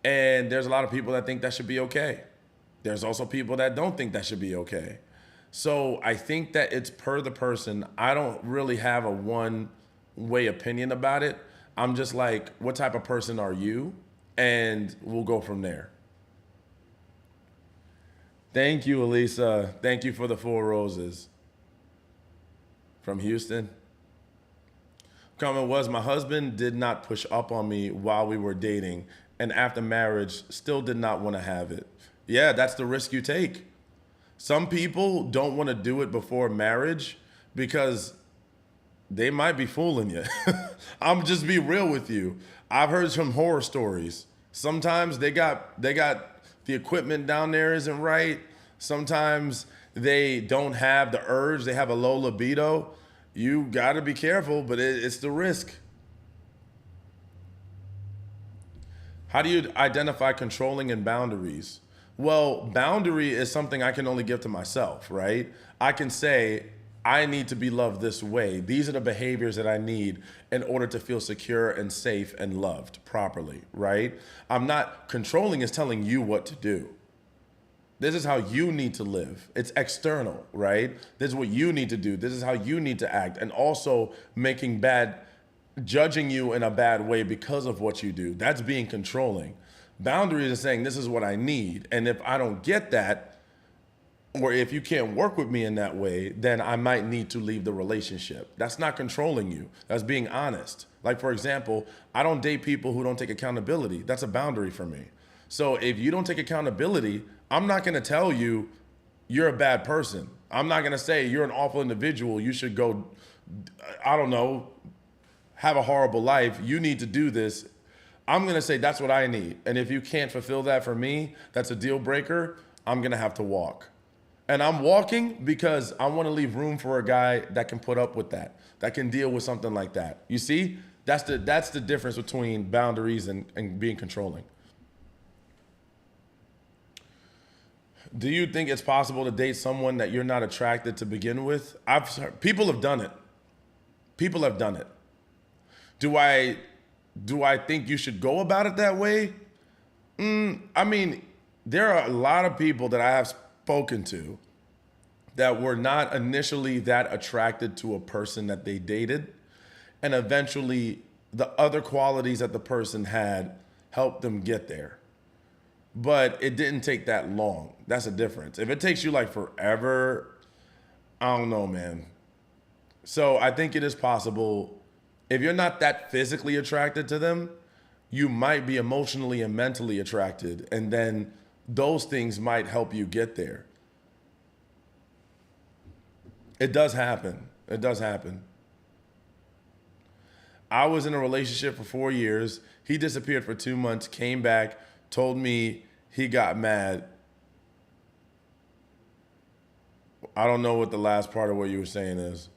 And there's a lot of people that think that should be okay. There's also people that don't think that should be okay. So I think that it's per the person. I don't really have a one-way opinion about it. I'm just like, what type of person are you? And we'll go from there. Thank you, Elisa. Thank you for the 4 roses. From Houston. Comment was, my husband did not push up on me while we were dating, and after marriage, still did not want to have it. Yeah, that's the risk you take. Some people don't want to do it before marriage because they might be fooling you. I'm just be real with you. I've heard some horror stories. Sometimes they got the equipment down there isn't right. Sometimes they don't have the urge. They have a low libido. You got to be careful, but it's the risk. How do you identify controlling and boundaries? Well, boundary is something I can only give to myself, right? I can say, I need to be loved this way. These are the behaviors that I need in order to feel secure and safe and loved properly, right? I'm not controlling is telling you what to do. This is how you need to live. It's external, right? This is what you need to do. This is how you need to act. And also judging you in a bad way because of what you do. That's being controlling. Boundaries is saying, this is what I need. And if I don't get that, or if you can't work with me in that way, then I might need to leave the relationship. That's not controlling you. That's being honest. Like, for example, I don't date people who don't take accountability. That's a boundary for me. So if you don't take accountability, I'm not going to tell you you're a bad person. I'm not going to say you're an awful individual. You should go, I don't know, have a horrible life. You need to do this. I'm going to say that's what I need. And if you can't fulfill that for me, that's a deal breaker. I'm going to have to walk. And I'm walking because I want to leave room for a guy that can put up with that can deal with something like that. You see, that's the difference between boundaries and being controlling. Do you think it's possible to date someone that you're not attracted to begin with? People have done it. People have done it. Do I think you should go about it that way? I mean, there are a lot of people that I have spoken to that were not initially that attracted to a person that they dated, and eventually the other qualities that the person had helped them get there. But it didn't take that long. That's a difference. If it takes you like forever, I don't know, man. So I think it is possible. If you're not that physically attracted to them, you might be emotionally and mentally attracted. And then those things might help you get there. It does happen. It does happen. I was in a relationship for 4 years. He disappeared for 2 months, came back, told me he got mad. I don't know what the last part of what you were saying is.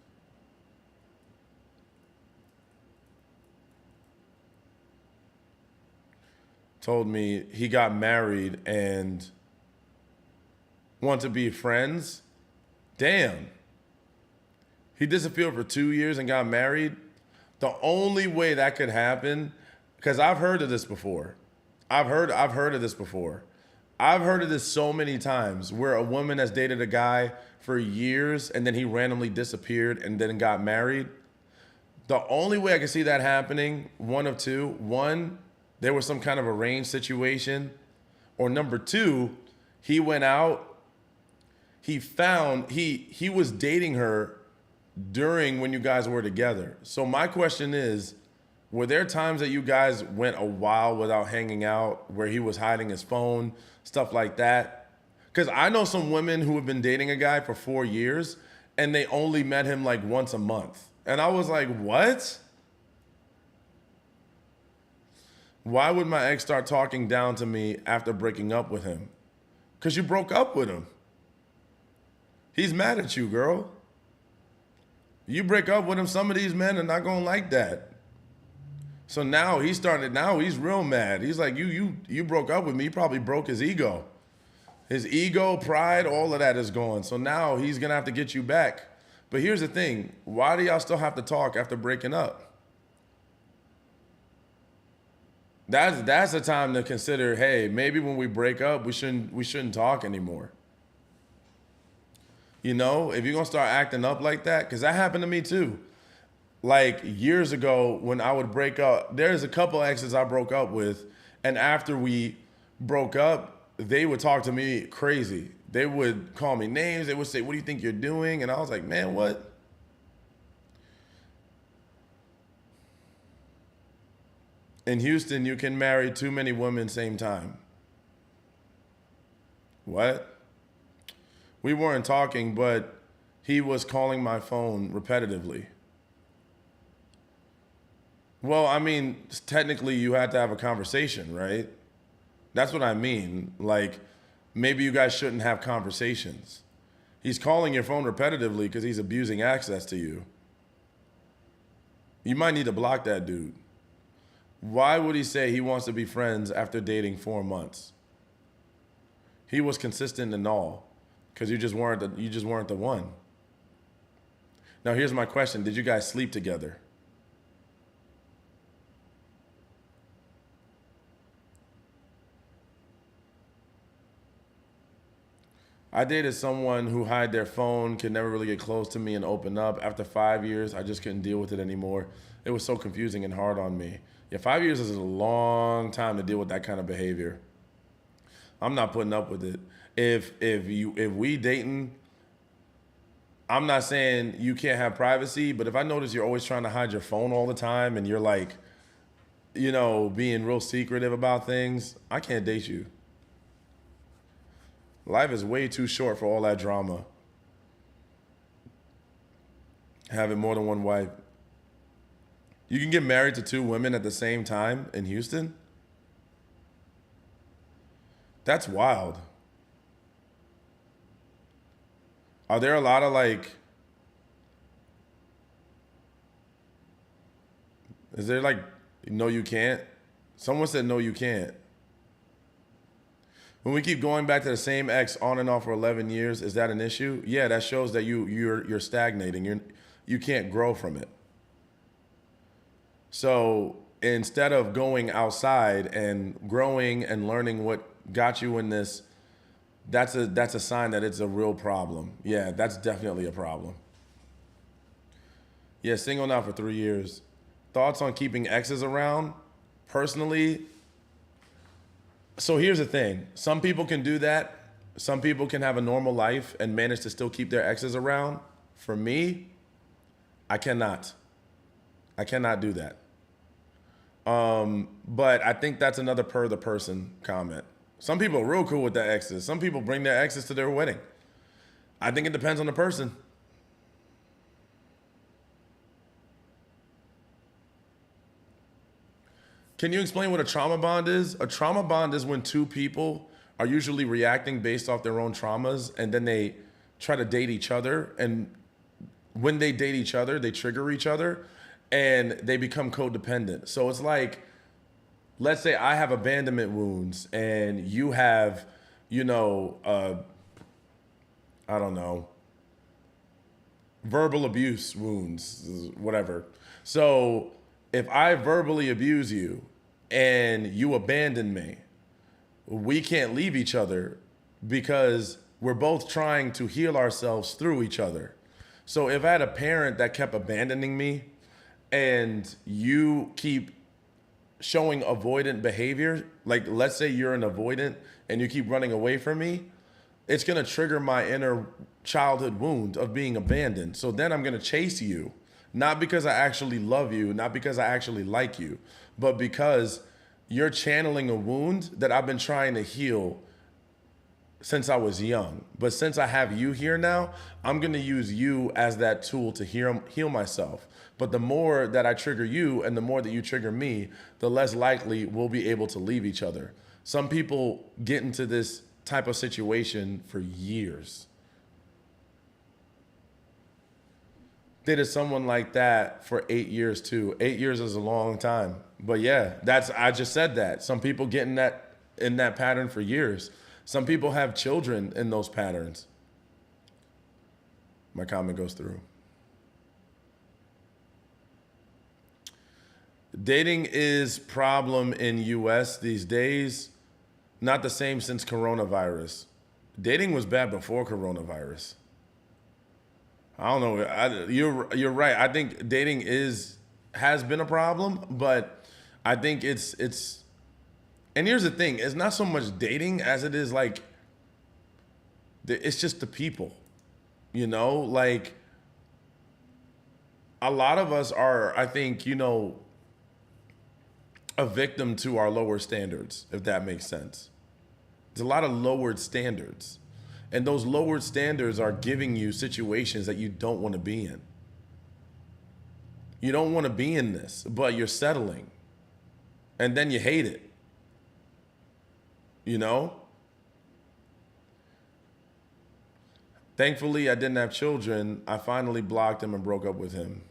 Told me he got married and want to be friends. Damn. He disappeared for 2 years and got married. The only way that could happen, because I've heard of this before. I've heard of this before. I've heard of this so many times where a woman has dated a guy for years and then he randomly disappeared and then got married. The only way I can see that happening, one of two. One, there was some kind of arranged situation. Or number two, he went out, he found, he was dating her during when you guys were together. So my question is, were there times that you guys went a while without hanging out where he was hiding his phone, stuff like that? Because I know some women who have been dating a guy for 4 years and they only met him like once a month. And I was like, what? Why would my ex start talking down to me after breaking up with him? Because you broke up with him. He's mad at you, girl. You break up with him, some of these men are not gonna like that. So now he's real mad. He's like, you broke up with me. You probably broke his ego. His ego, pride, all of that is gone. So now he's gonna have to get you back. But here's the thing, why do y'all still have to talk after breaking up? That's the time to consider, hey, maybe when we break up, we shouldn't talk anymore. You know, if you're gonna start acting up like that, because that happened to me too. Like years ago when I would break up, there's a couple exes I broke up with, and after we broke up, they would talk to me crazy. They would call me names. They would say, "What do you think you're doing?" And I was like, man, what? In Houston, you can marry too many women same time. What? We weren't talking, but he was calling my phone repetitively. Well, I mean, technically you had to have a conversation, right? That's what I mean. Like, maybe you guys shouldn't have conversations. He's calling your phone repetitively because he's abusing access to you. You might need to block that dude. Why would he say he wants to be friends after dating 4 months? He was consistent and all, because you just weren't the one. Now here's my question: did you guys sleep together? I dated someone who hid their phone, could never really get close to me and open up. After 5 years, I just couldn't deal with it anymore. It was so confusing and hard on me. Yeah, 5 years is a long time to deal with that kind of behavior. I'm not putting up with it. If we dating, I'm not saying you can't have privacy, but if I notice you're always trying to hide your phone all the time and you're like, you know, being real secretive about things, I can't date you. Life is way too short for all that drama. Having more than one wife. You can get married to 2 women at the same time in Houston? That's wild. Are there a lot of is there no you can't? Someone said no you can't. When we keep going back to the same ex on and off for 11 years, is that an issue? Yeah, that shows that you're stagnating. You can't grow from it. So instead of going outside and growing and learning what got you in this, that's a sign that it's a real problem. Yeah, that's definitely a problem. Yeah, single now for 3 years. Thoughts on keeping exes around? Personally, so here's the thing. Some people can do that. Some people can have a normal life and manage to still keep their exes around. For me, I cannot. I cannot do that. But I think that's another per the person comment. Some people are real cool with their exes. Some people bring their exes to their wedding. I think it depends on the person. Can you explain what a trauma bond is? A trauma bond is when two people are usually reacting based off their own traumas, and then they try to date each other. And when they date each other, they trigger each other and they become codependent. So it's like, let's say I have abandonment wounds and you have, I don't know, verbal abuse wounds, whatever. So if I verbally abuse you and you abandon me, we can't leave each other because we're both trying to heal ourselves through each other. So if I had a parent that kept abandoning me and you keep showing avoidant behavior, like let's say you're an avoidant and you keep running away from me, it's gonna trigger my inner childhood wound of being abandoned. So then I'm gonna chase you, not because I actually love you, not because I actually like you, but because you're channeling a wound that I've been trying to heal since I was young. But since I have you here now, I'm gonna use you as that tool to heal myself. But the more that I trigger you and the more that you trigger me, the less likely we'll be able to leave each other. Some people get into this type of situation for years. Dated someone like that for 8 years too. 8 years is a long time. But yeah, I just said that. Some people get in that pattern for years. Some people have children in those patterns. My comment goes through. Dating is problem in US these days. Not the same since coronavirus. Dating was bad before coronavirus. I don't know. You're right. I think dating has been a problem, but I think it's. And here's the thing: it's not so much dating as it is like. It's just the people, like. A lot of us are, I think, a victim to our lower standards, if that makes sense. There's a lot of lowered standards. And those lowered standards are giving you situations that you don't want to be in. You don't want to be in this, but you're settling. And then you hate it. Thankfully, I didn't have children. I finally blocked him and broke up with him.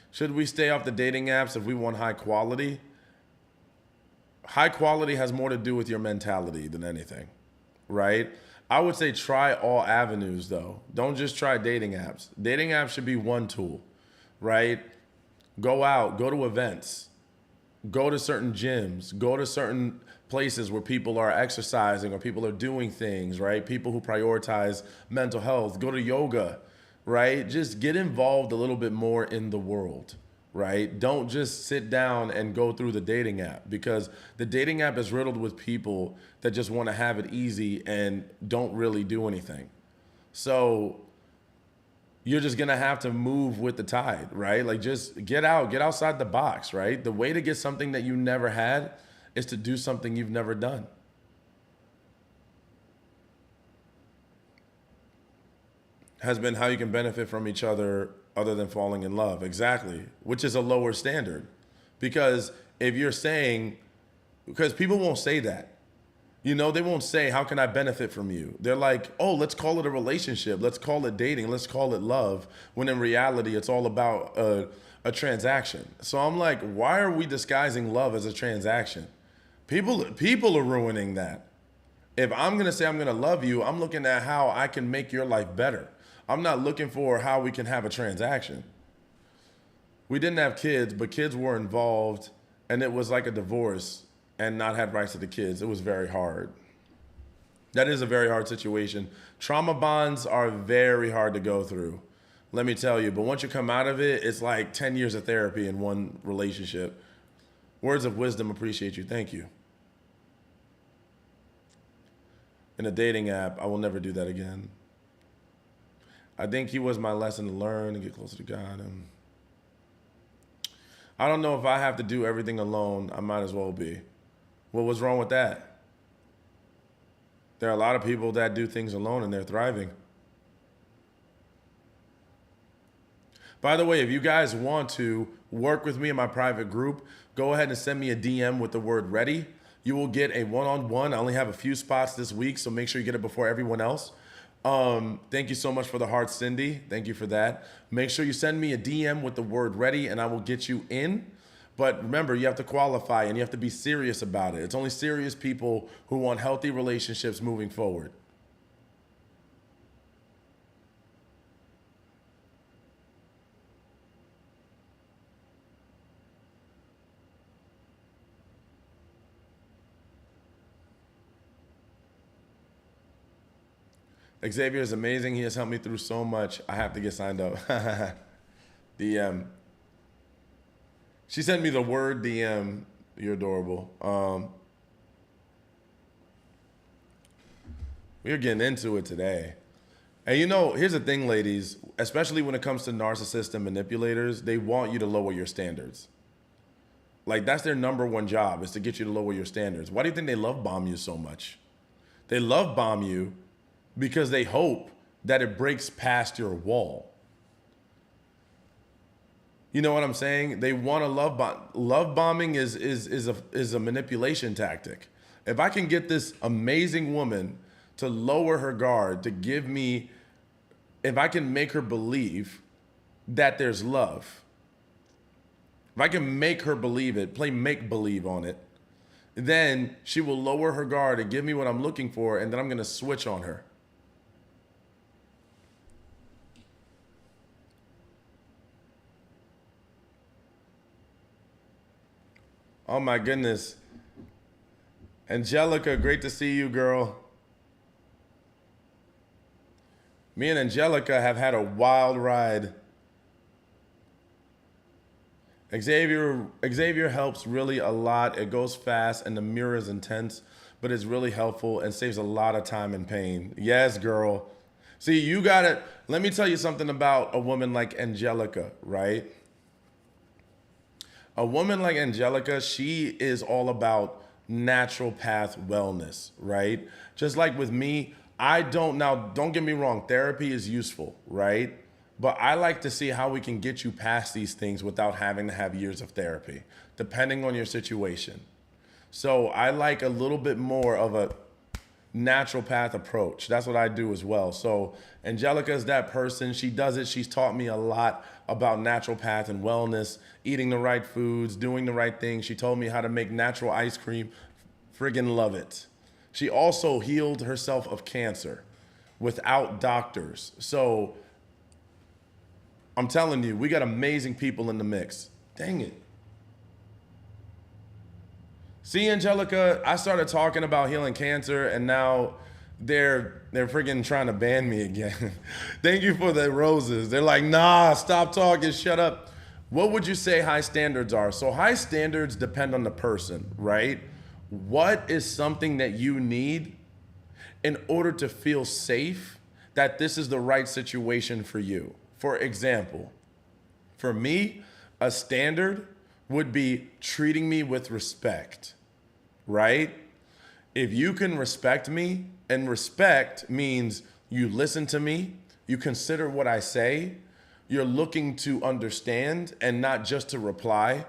Should we stay off the dating apps if we want high quality? High quality has more to do with your mentality than anything, right? I would say try all avenues though. Don't just try dating apps. Dating apps should be one tool, right? Go out, go to events, go to certain gyms, go to certain places where people are exercising or people are doing things, right? People who prioritize mental health, go to yoga, right? Just get involved a little bit more in the world, right? Don't just sit down and go through the dating app, because the dating app is riddled with people that just want to have it easy and don't really do anything. So you're just going to have to move with the tide, right? Like just get outside the box, right? The way to get something that you never had is to do something you've never done. Has been how you can benefit from each other than falling in love. Exactly. Which is a lower standard. Because if you're saying, because people won't say that. They won't say, how can I benefit from you? They're like, oh, let's call it a relationship. Let's call it dating. Let's call it love. When in reality, it's all about a transaction. So I'm like, why are we disguising love as a transaction? People are ruining that. If I'm going to say I'm going to love you, I'm looking at how I can make your life better. I'm not looking for how we can have a transaction. We didn't have kids, but kids were involved, and it was like a divorce and not had rights to the kids. It was very hard. That is a very hard situation. Trauma bonds are very hard to go through, let me tell you. But once you come out of it, it's like 10 years of therapy in one relationship. Words of wisdom, appreciate you. Thank you. In a dating app, I will never do that again. I think he was my lesson to learn and get closer to God. And I don't know if I have to do everything alone. I might as well be. Well, what's wrong with that? There are a lot of people that do things alone and they're thriving. By the way, if you guys want to work with me in my private group, go ahead and send me a DM with the word ready. You will get a one-on-one. I only have a few spots this week, so make sure you get it before everyone else. Thank you so much for the heart, Cindy. Thank you for that. Make sure you send me a DM with the word ready and I will get you in. But remember, you have to qualify and you have to be serious about it. It's only serious people who want healthy relationships moving forward. Xavier is amazing. He has helped me through so much. I have to get signed up. DM. She sent me the word DM. You're adorable. We're getting into it today. And you know, here's the thing, ladies, especially when it comes to narcissists and manipulators, they want you to lower your standards. Like, that's their number one job, is to get you to lower your standards. Why do you think they love bomb you so much? They love bomb you because they hope that it breaks past your wall. You know what I'm saying? They want to love bomb. Love bombing is a manipulation tactic. If I can get this amazing woman to lower her guard, to give me, if I can make her believe that there's love, if I can make her believe it, play make believe on it, then she will lower her guard and give me what I'm looking for, and then I'm going to switch on her. Oh my goodness. Angelica, great to see you, girl. Me and Angelica have had a wild ride. Xavier helps really a lot. It goes fast and the mirror is intense, but it's really helpful and saves a lot of time and pain. Yes, girl. See, you got it. Let me tell you something about a woman like Angelica, right? A woman like Angelica, she is all about natural path wellness, right? Just like with me, don't get me wrong, therapy is useful, right? But I like to see how we can get you past these things without having to have years of therapy, depending on your situation. So I like a little bit more of a natural path approach. That's what I do as well. So Angelica is that person. She does it. She's taught me a lot about natural path and wellness, eating the right foods, doing the right things. She told me how to make natural ice cream. Friggin' love it. She also healed herself of cancer without doctors. So I'm telling you, we got amazing people in the mix. Dang it. See, Angelica, I started talking about healing cancer and now they're freaking trying to ban me again. Thank you for the roses. They're like, nah, stop talking, shut up. What would you say high standards are? So high standards depend on the person, right? What is something that you need in order to feel safe that this is the right situation for you? For example, for me, a standard would be treating me with respect, right? If you can respect me, and respect means you listen to me, you consider what I say, you're looking to understand and not just to reply,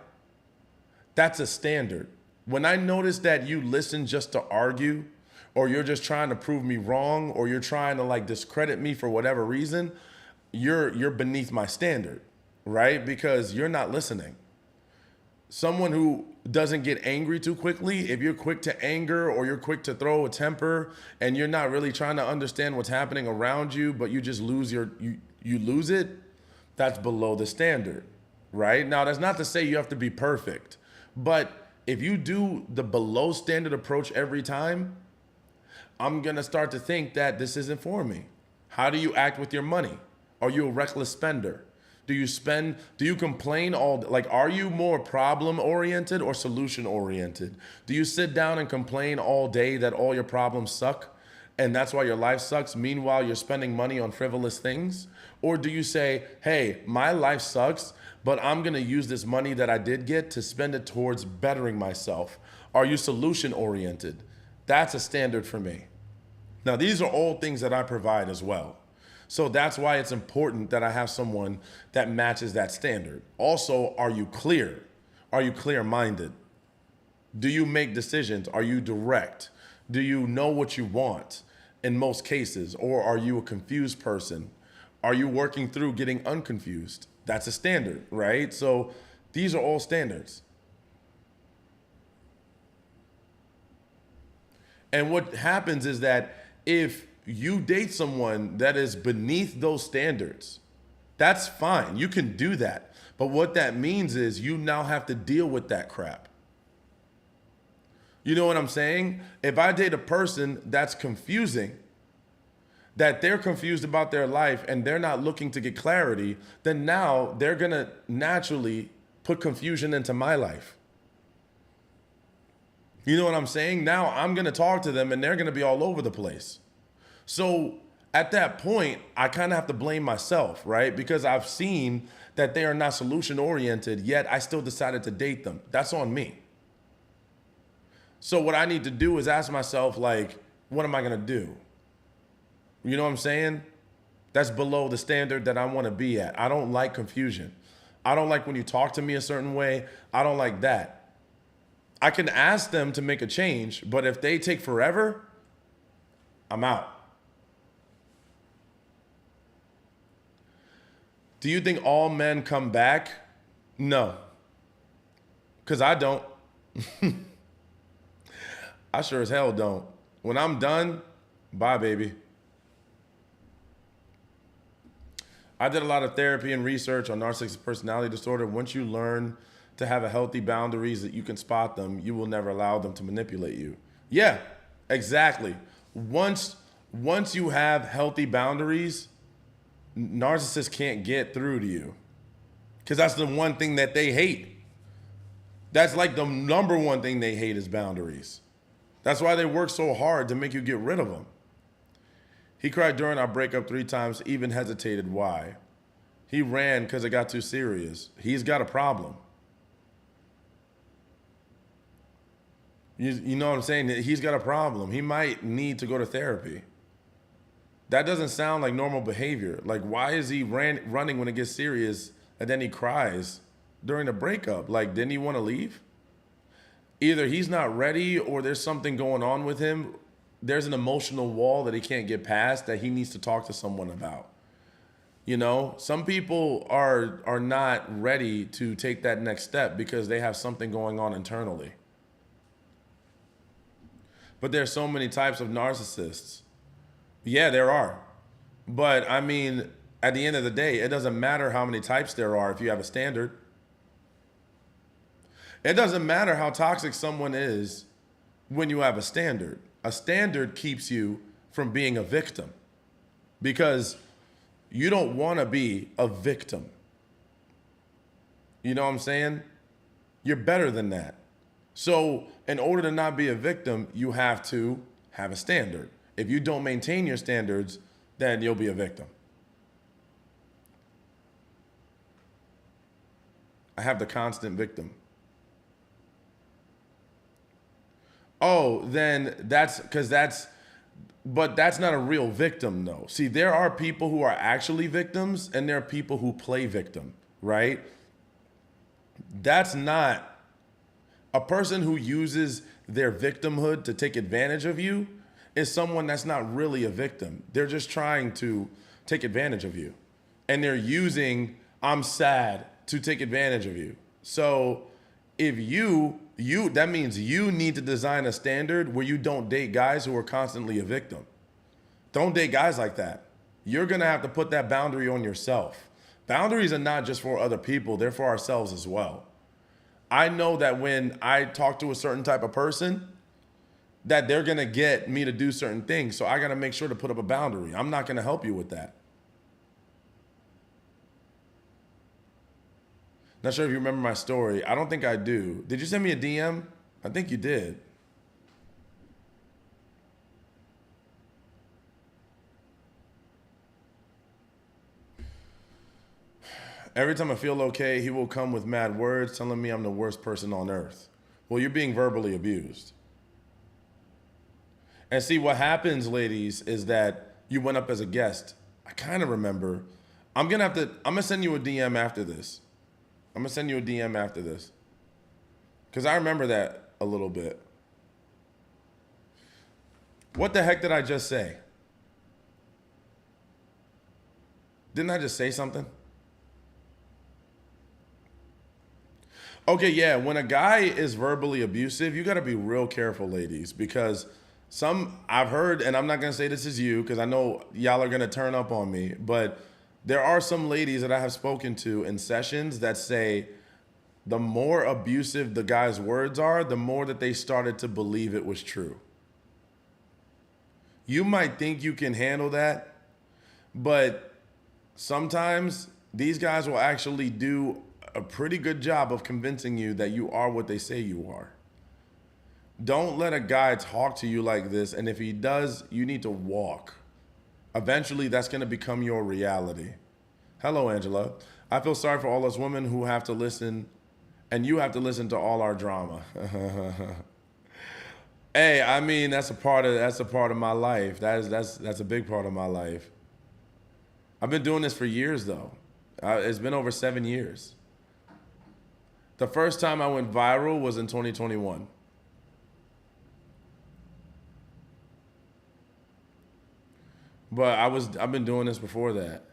that's a standard. When I notice that you listen just to argue, or you're just trying to prove me wrong, or you're trying to like discredit me for whatever reason, you're beneath my standard, right? Because you're not listening. Someone who doesn't get angry too quickly, if you're quick to anger or you're quick to throw a temper and you're not really trying to understand what's happening around you, but you just lose you lose it, that's below the standard, right? Now, that's not to say you have to be perfect, but if you do the below standard approach every time, I'm gonna start to think that this isn't for me. How do you act with your money? Are you a reckless spender? Do you complain are you more problem oriented or solution oriented? Do you sit down and complain all day that all your problems suck and that's why your life sucks? Meanwhile, you're spending money on frivolous things? Or do you say, hey, my life sucks, but I'm gonna use this money that I did get to spend it towards bettering myself? Are you solution oriented? That's a standard for me. Now, these are all things that I provide as well. So that's why it's important that I have someone that matches that standard. Also, are you clear? Are you clear-minded? Do you make decisions? Are you direct? Do you know what you want in most cases? Or are you a confused person? Are you working through getting unconfused? That's a standard, right? So these are all standards. And what happens is that if you date someone that is beneath those standards, that's fine. You can do that. But what that means is you now have to deal with that crap. You know what I'm saying? If I date a person that's confusing, that they're confused about their life and they're not looking to get clarity, then now they're going to naturally put confusion into my life. You know what I'm saying? Now I'm going to talk to them and they're going to be all over the place. So at that point, I kind of have to blame myself, right? Because I've seen that they are not solution oriented, yet I still decided to date them. That's on me. So what I need to do is ask myself, like, what am I going to do? You know what I'm saying? That's below the standard that I want to be at. I don't like confusion. I don't like when you talk to me a certain way. I don't like that. I can ask them to make a change, but if they take forever, I'm out. Do you think all men come back? No. Because I don't. I sure as hell don't. When I'm done, bye, baby. I did a lot of therapy and research on narcissistic personality disorder. Once you learn to have a healthy boundaries that you can spot them, you will never allow them to manipulate you. Yeah, exactly. Once you have healthy boundaries, narcissists can't get through to you. Because that's the one thing that they hate. That's like the number one thing they hate is boundaries. That's why they work so hard to make you get rid of them. He cried during our breakup 3 times, even hesitated why. He ran because it got too serious. He's got a problem. You know what I'm saying? He's got a problem. He might need to go to therapy. That doesn't sound like normal behavior. Like, why is he running when it gets serious and then he cries during the breakup? Like, didn't he want to leave? Either he's not ready or there's something going on with him. There's an emotional wall that he can't get past that he needs to talk to someone about. You know, some people are not ready to take that next step because they have something going on internally. But there's so many types of narcissists. Yeah, there are. But I mean, at the end of the day, it doesn't matter how many types there are if you have a standard. It doesn't matter how toxic someone is when you have a standard. A standard keeps you from being a victim because you don't want to be a victim. You know what I'm saying? You're better than that. So in order to not be a victim, you have to have a standard. If you don't maintain your standards, then you'll be a victim. I have the constant victim. Oh, then but that's not a real victim though. See, there are people who are actually victims and there are people who play victim, right? That's not a person who uses their victimhood to take advantage of you is someone that's not really a victim. They're just trying to take advantage of you. And they're using I'm sad to take advantage of you. So if that means you need to design a standard where you don't date guys who are constantly a victim. Don't date guys like that. You're gonna have to put that boundary on yourself. Boundaries are not just for other people, they're for ourselves as well. I know that when I talk to a certain type of person, that they're gonna get me to do certain things. So I gotta make sure to put up a boundary. I'm not gonna help you with that. Not sure if you remember my story. I don't think I do. Did you send me a DM? I think you did. Every time I feel okay, he will come with mad words telling me I'm the worst person on earth. Well, you're being verbally abused. And see, what happens, ladies, is that you went up as a guest I kind of remember. I'm gonna send you a DM after this. I'm gonna send you a DM after this. Cause I remember that a little bit. What the heck did I just say? Didn't I just say something? Okay, yeah. When a guy is verbally abusive, you got to be real careful, ladies, because I've heard, and I'm not gonna say this is you, because I know y'all are gonna turn up on me, but there are some ladies that I have spoken to in sessions that say the more abusive the guy's words are, the more that they started to believe it was true. You might think you can handle that, but sometimes these guys will actually do a pretty good job of convincing you that you are what they say you are. Don't let a guy talk to you like this, and if he does, you need to walk. Eventually, that's going to become your reality. Hello, Angela. I feel sorry for all us women who have to listen, and you have to listen to all our drama. Hey, I mean that's a part of my life. That's a big part of my life. I've been doing this for years though. It's been over 7 years. The first time I went viral was in 2021. But I've been doing this before that.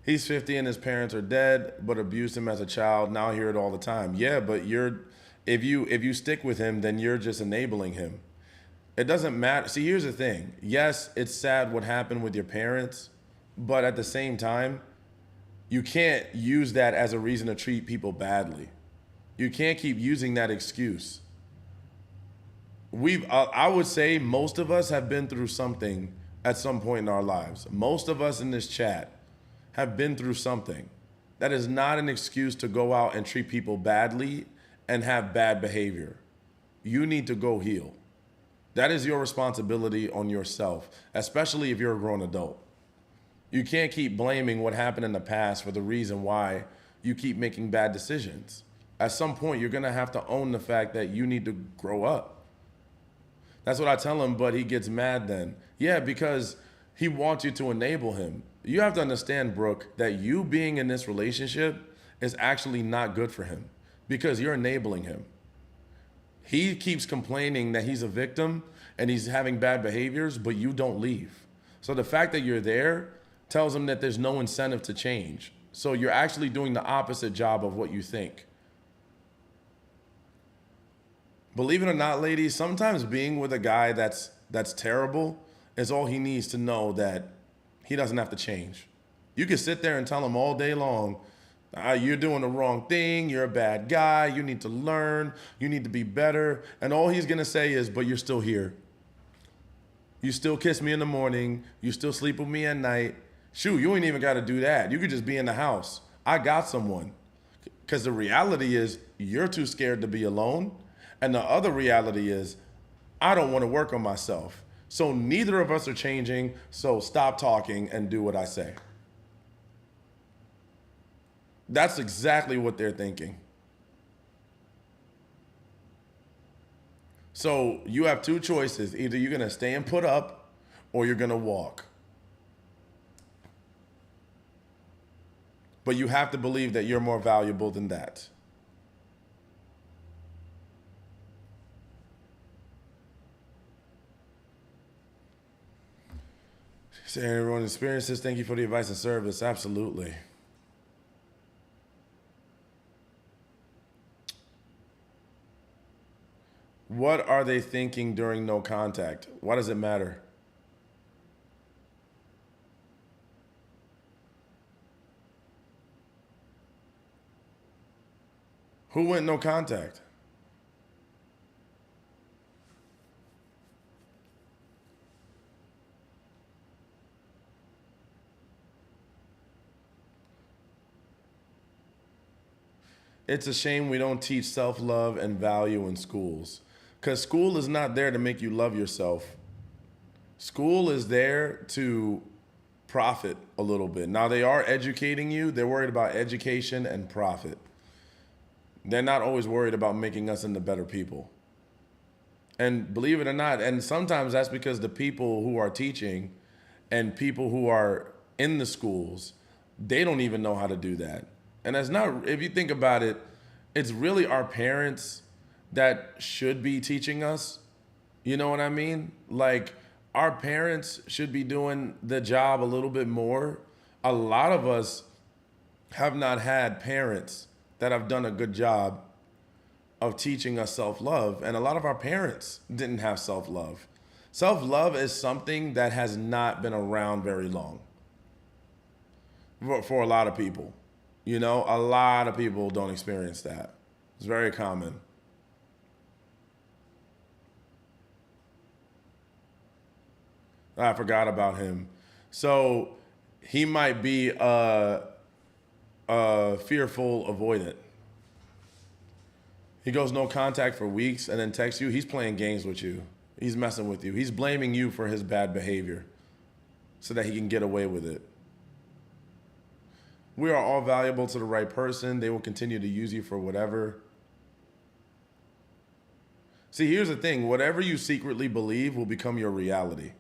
He's 50 and his parents are dead, but abused him as a child. Now I hear it all the time. Yeah, but if you stick with him, then you're just enabling him. It doesn't matter. See, here's the thing. Yes, it's sad what happened with your parents, but at the same time, you can't use that as a reason to treat people badly. You can't keep using that excuse. I would say most of us have been through something at some point in our lives. Most of us in this chat have been through something. That is not an excuse to go out and treat people badly and have bad behavior. You need to go heal. That is your responsibility on yourself, especially if you're a grown adult. You can't keep blaming what happened in the past for the reason why you keep making bad decisions. At some point, you're gonna have to own the fact that you need to grow up. That's what I tell him, but he gets mad then. Yeah, because he wants you to enable him. You have to understand, Brooke, that you being in this relationship is actually not good for him because you're enabling him. He keeps complaining that he's a victim and he's having bad behaviors, but you don't leave. So the fact that you're there tells him that there's no incentive to change. So you're actually doing the opposite job of what you think. Believe it or not, ladies, sometimes being with a guy that's terrible is all he needs to know that he doesn't have to change. You can sit there and tell him all day long, you're doing the wrong thing, you're a bad guy, you need to learn, you need to be better. And all he's gonna say is, but you're still here. You still kiss me in the morning, you still sleep with me at night. Shoot, you ain't even gotta do that. You could just be in the house. I got someone. Because the reality is, you're too scared to be alone. And the other reality is, I don't wanna work on myself. So neither of us are changing, so stop talking and do what I say. That's exactly what they're thinking. So you have two choices. Either you're gonna stay and put up, or you're gonna walk. But you have to believe that you're more valuable than that. Saying everyone experiences, thank you for the advice and service. Absolutely. What are they thinking during no contact? Why does it matter? Who went no contact? It's a shame we don't teach self-love and value in schools. Because school is not there to make you love yourself. School is there to profit a little bit. Now, they are educating you. They're worried about education and profit. They're not always worried about making us into better people. And believe it or not, and sometimes that's because the people who are teaching and people who are in the schools, they don't even know how to do that. And that's not, if you think about it, it's really our parents that should be teaching us. You know what I mean? Like, our parents should be doing the job a little bit more. A lot of us have not had parents that have done a good job of teaching us self-love, and a lot of our parents didn't have self-love. Self-love is something that has not been around very long for a lot of people. You know, a lot of people don't experience that. It's very common. I forgot about him. So he might be a fearful avoidant. He goes no contact for weeks and then texts you. He's playing games with you. He's messing with you. He's blaming you for his bad behavior so that he can get away with it. We are all valuable to the right person. They will continue to use you for whatever. See, here's the thing. Whatever you secretly believe will become your reality.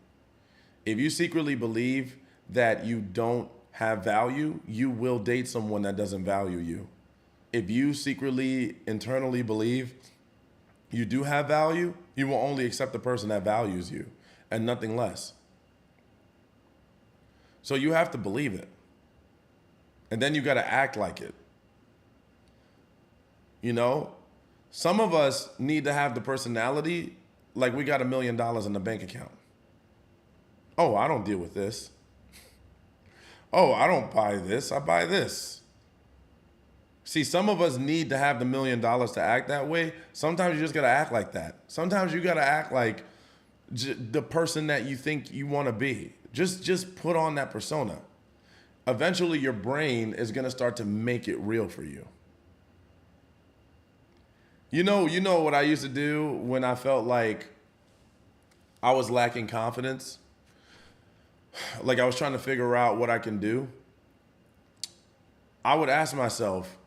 If you secretly believe that you don't have value, you will date someone that doesn't value you. If you secretly, internally believe you do have value, you will only accept the person that values you and nothing less. So you have to believe it. And then you got to act like it. You know, some of us need to have the personality like we got $1 million in the bank account. Oh, I don't deal with this. Oh, I don't buy this. I buy this. See, some of us need to have the $1 million to act that way. Sometimes you just got to act like that. Sometimes you got to act like the person that you think you want to be. Just put on that persona. Eventually, your brain is going to start to make it real for you. You know what I used to do when I felt like I was lacking confidence? Like I was trying to figure out what I can do. I would ask myself,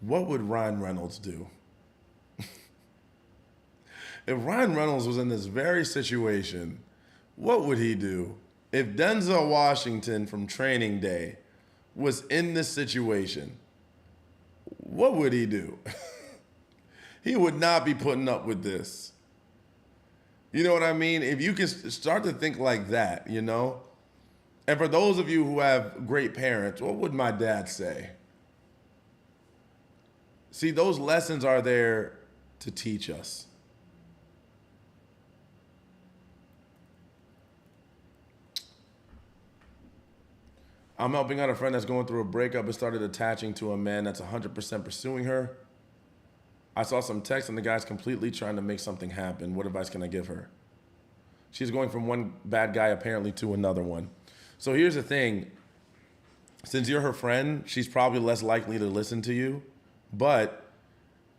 what would Ryan Reynolds do? If Ryan Reynolds was in this very situation, what would he do? If Denzel Washington from Training Day was in this situation, what would he do? He would not be putting up with this. You know what I mean? If you can start to think like that, you know? And for those of you who have great parents, what would my dad say? See, those lessons are there to teach us. I'm helping out a friend that's going through a breakup and started attaching to a man that's 100% pursuing her. I saw some text and the guy's completely trying to make something happen. What advice can I give her? She's going from one bad guy apparently to another one. So here's the thing. Since you're her friend, she's probably less likely to listen to you. But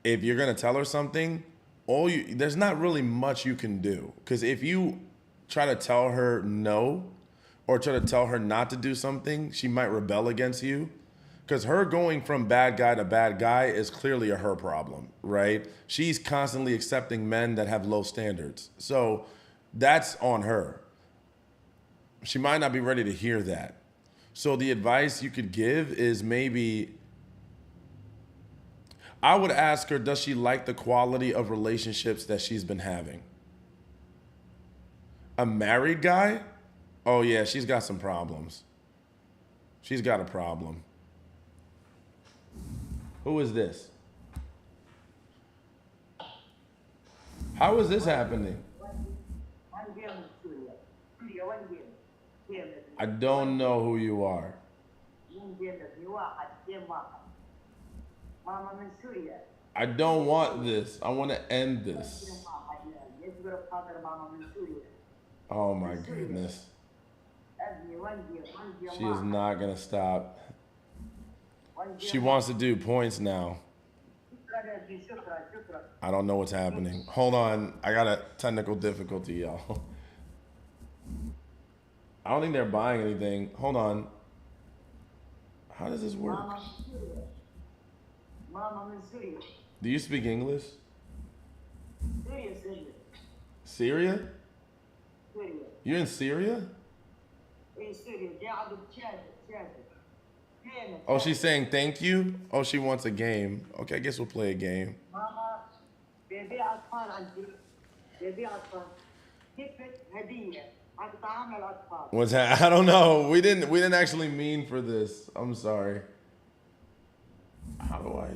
if you're going to tell her something, there's not really much you can do. Because if you try to tell her no or try to tell her not to do something, she might rebel against you. Because her going from bad guy to bad guy is clearly a her problem, right? She's constantly accepting men that have low standards. So that's on her. She might not be ready to hear that. So the advice you could give is maybe, I would ask her, does she like the quality of relationships that she's been having? A married guy? Oh yeah, she's got some problems. She's got a problem. Who is this? How is this happening? I don't know who you are. I don't want this. I want to end this. Oh my goodness. She is not going to stop. She wants to do points now. I don't know what's happening. Hold on. I got a technical difficulty, y'all. I don't think they're buying anything. Hold on. How does this work? Mom, I'm in Syria. Do you speak English? Syria, Syria, Syria? Syria. You're in Syria? In Syria. قاعد بتشاهد تشاهد. فين Oh, she's تشاهد. saying thank you? Oh, she wants a game. Okay, I guess we'll play a game. ماما بيبيع أطفال عندي. بيبيع أطفال. كيفك هدية. حق طعام للأطفال. What's that? I don't know. We didn't actually mean for this. I'm sorry. How do I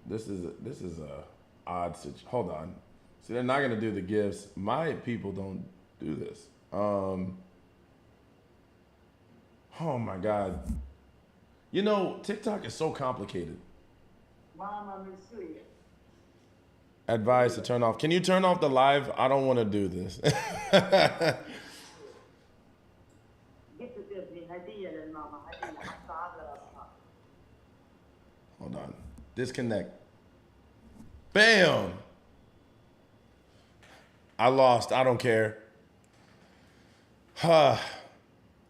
this is a odd situation. Hold on. See, they're not gonna do the gifts. My people don't do this. Oh my God. You know, TikTok is so complicated. ماما من سوريا. Advice to turn off. Can you turn off the live? I don't want to do this. جبت ابني هدية للماما. هدية حق طعام للأطفال. Hold on. Disconnect. Bam! I lost. I don't care.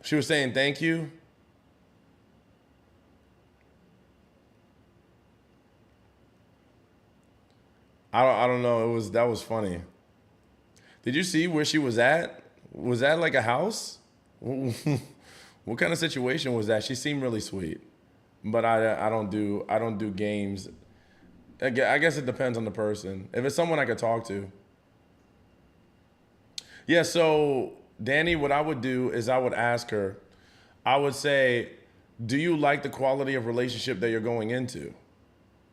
She was saying thank you. I don't know. That was funny. Did you see where she was at? Was that like a house? What kind of situation was that? She seemed really sweet. But I don't do games. I guess it depends on the person. If it's someone I could talk to. Yeah, so Danny, what I would do is I would ask her, I would say, do you like the quality of relationship that you're going into?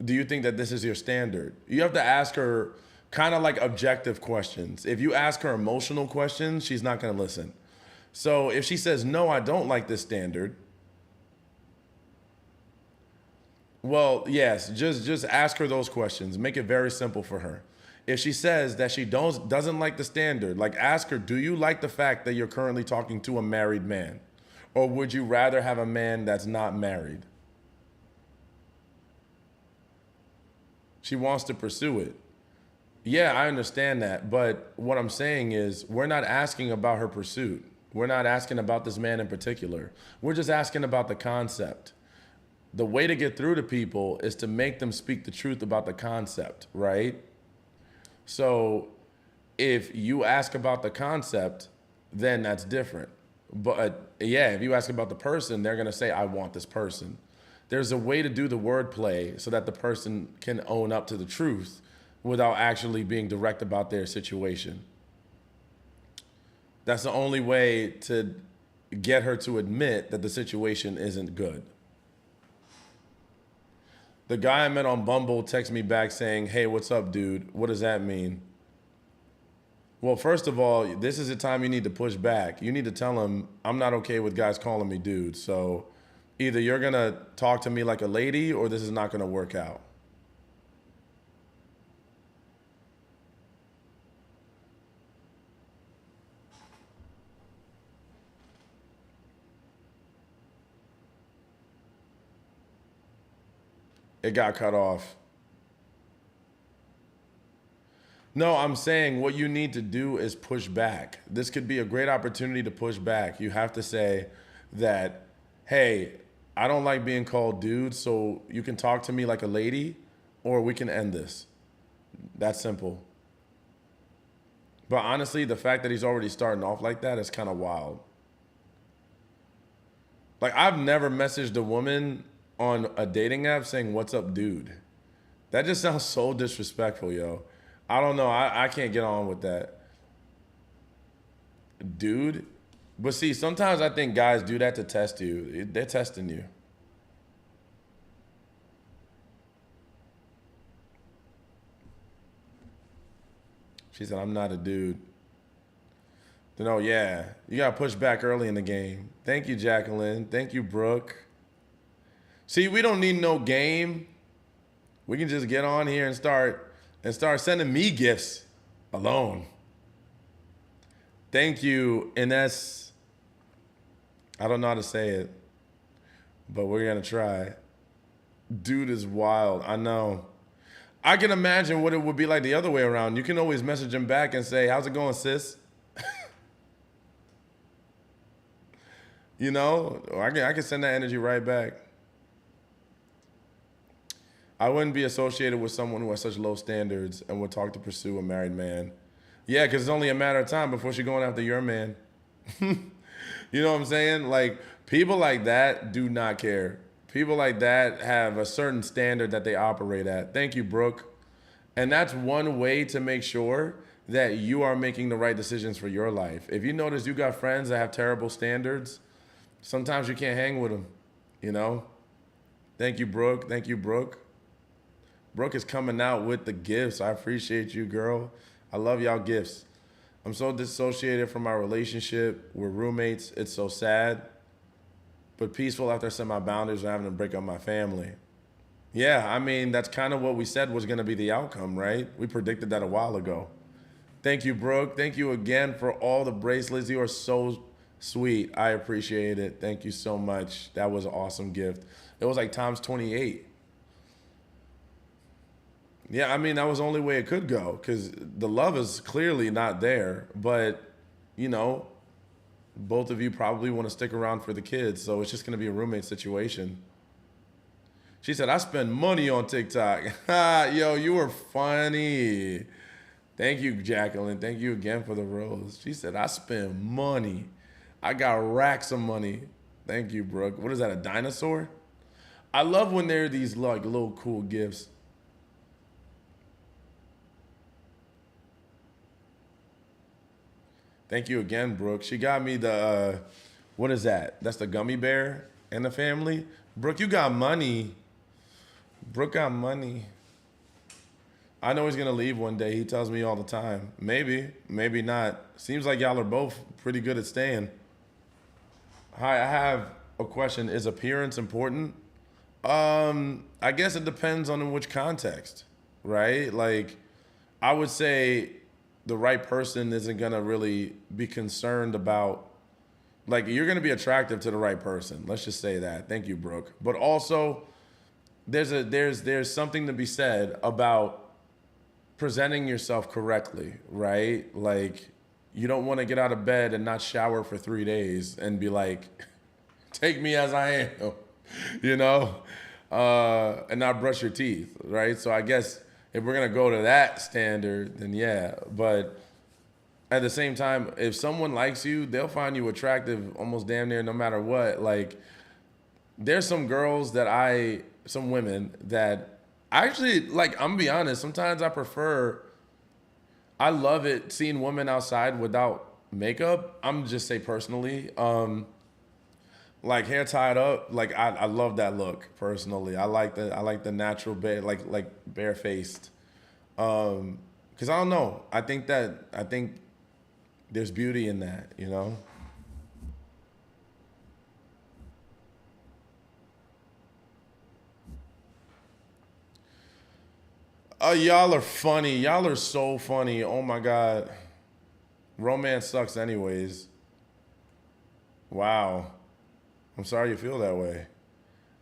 Do you think that this is your standard? You have to ask her kind of like objective questions. If you ask her emotional questions, she's not going to listen. So if she says, no, I don't like this standard, well, yes, just ask her those questions. Make it very simple for her. If she says that she doesn't like the standard, like ask her, do you like the fact that you're currently talking to a married man? Or would you rather have a man that's not married? She wants to pursue it. Yeah, I understand that. But what I'm saying is, we're not asking about her pursuit. We're not asking about this man in particular. We're just asking about the concept. The way to get through to people is to make them speak the truth about the concept, right? So if you ask about the concept, then that's different. But yeah, if you ask about the person, they're going to say, I want this person. There's a way to do the wordplay so that the person can own up to the truth without actually being direct about their situation. That's the only way to get her to admit that the situation isn't good. The guy I met on Bumble texted me back saying, hey, what's up, dude? What does that mean? Well, first of all, this is the time you need to push back. You need to tell him, I'm not okay with guys calling me dude. So either you're going to talk to me like a lady or this is not going to work out. It got cut off. No, I'm saying what you need to do is push back. This could be a great opportunity to push back. You have to say that, hey, I don't like being called dude, so you can talk to me like a lady or we can end this. That's simple. But honestly, the fact that he's already starting off like that is kind of wild. Like, I've never messaged a woman on a dating app saying, what's up, dude? That just sounds so disrespectful, yo. I don't know. I can't get on with that. Dude. But see, sometimes I think guys do that to test you. They're testing you. She said, I'm not a dude. Then, oh, yeah. You got to push back early in the game. Thank you, Jacqueline. Thank you, Brooke. See, we don't need no game. We can just get on here and start sending me gifts alone. Thank you, Ines. I don't know how to say it, but we're going to try. Dude is wild. I know. I can imagine what it would be like the other way around. You can always message him back and say, how's it going, sis? You know, I can send that energy right back. I wouldn't be associated with someone who has such low standards and would talk to pursue a married man. Yeah, because it's only a matter of time before she's going after your man. You know what I'm saying? Like, people like that do not care. People like that have a certain standard that they operate at. Thank you, Brooke. And that's one way to make sure that you are making the right decisions for your life. If you notice you got friends that have terrible standards, sometimes you can't hang with them, you know? Thank you, Brooke. Thank you, Brooke. Brooke is coming out with the gifts. I appreciate you, girl. I love y'all gifts. I'm so dissociated from my relationship. We're roommates. It's so sad, but peaceful after I set my boundaries and having to break up my family. Yeah, I mean, that's kind of what we said was going to be the outcome, right? We predicted that a while ago. Thank you, Brooke. Thank you again for all the bracelets. You are so sweet. I appreciate it. Thank you so much. That was an awesome gift. It was like times 28. Yeah, I mean, that was the only way it could go because the love is clearly not there. But, you know, both of you probably want to stick around for the kids. So it's just going to be a roommate situation. She said, I spend money on TikTok. Yo, you were funny. Thank you, Jacqueline. Thank you again for the rose. She said, I spend money. I got racks of money. Thank you, Brooke. What is that, a dinosaur? I love when there are these like little cool gifts. Thank you again, Brooke. She got me the, what is that? That's the gummy bear and the family. Brooke, you got money. Brooke got money. I know he's going to leave one day. He tells me all the time. Maybe, maybe not. Seems like y'all are both pretty good at staying. Hi, I have a question. Is appearance important? I guess it depends on in which context, right? Like, I would say the right person isn't gonna really be concerned about, like, you're gonna be attractive to the right person. Let's just say that. Thank you, Brooke. But also, there's something to be said about presenting yourself correctly, right? Like, you don't want to get out of bed and not shower for 3 days and be like, take me as I am, you know, and not brush your teeth, right? So I guess if we're gonna go to that standard, then yeah. But at the same time, if someone likes you, they'll find you attractive almost damn near no matter what. Like, there's some women that actually, like, I'm gonna be honest, sometimes I love it seeing women outside without makeup. I'm just say personally, like hair tied up, like I love that look personally. I like the natural bare, like barefaced. Cause I don't know. I think there's beauty in that, you know? Oh, y'all are funny. Y'all are so funny. Oh my God. Romance sucks anyways. Wow. I'm sorry you feel that way.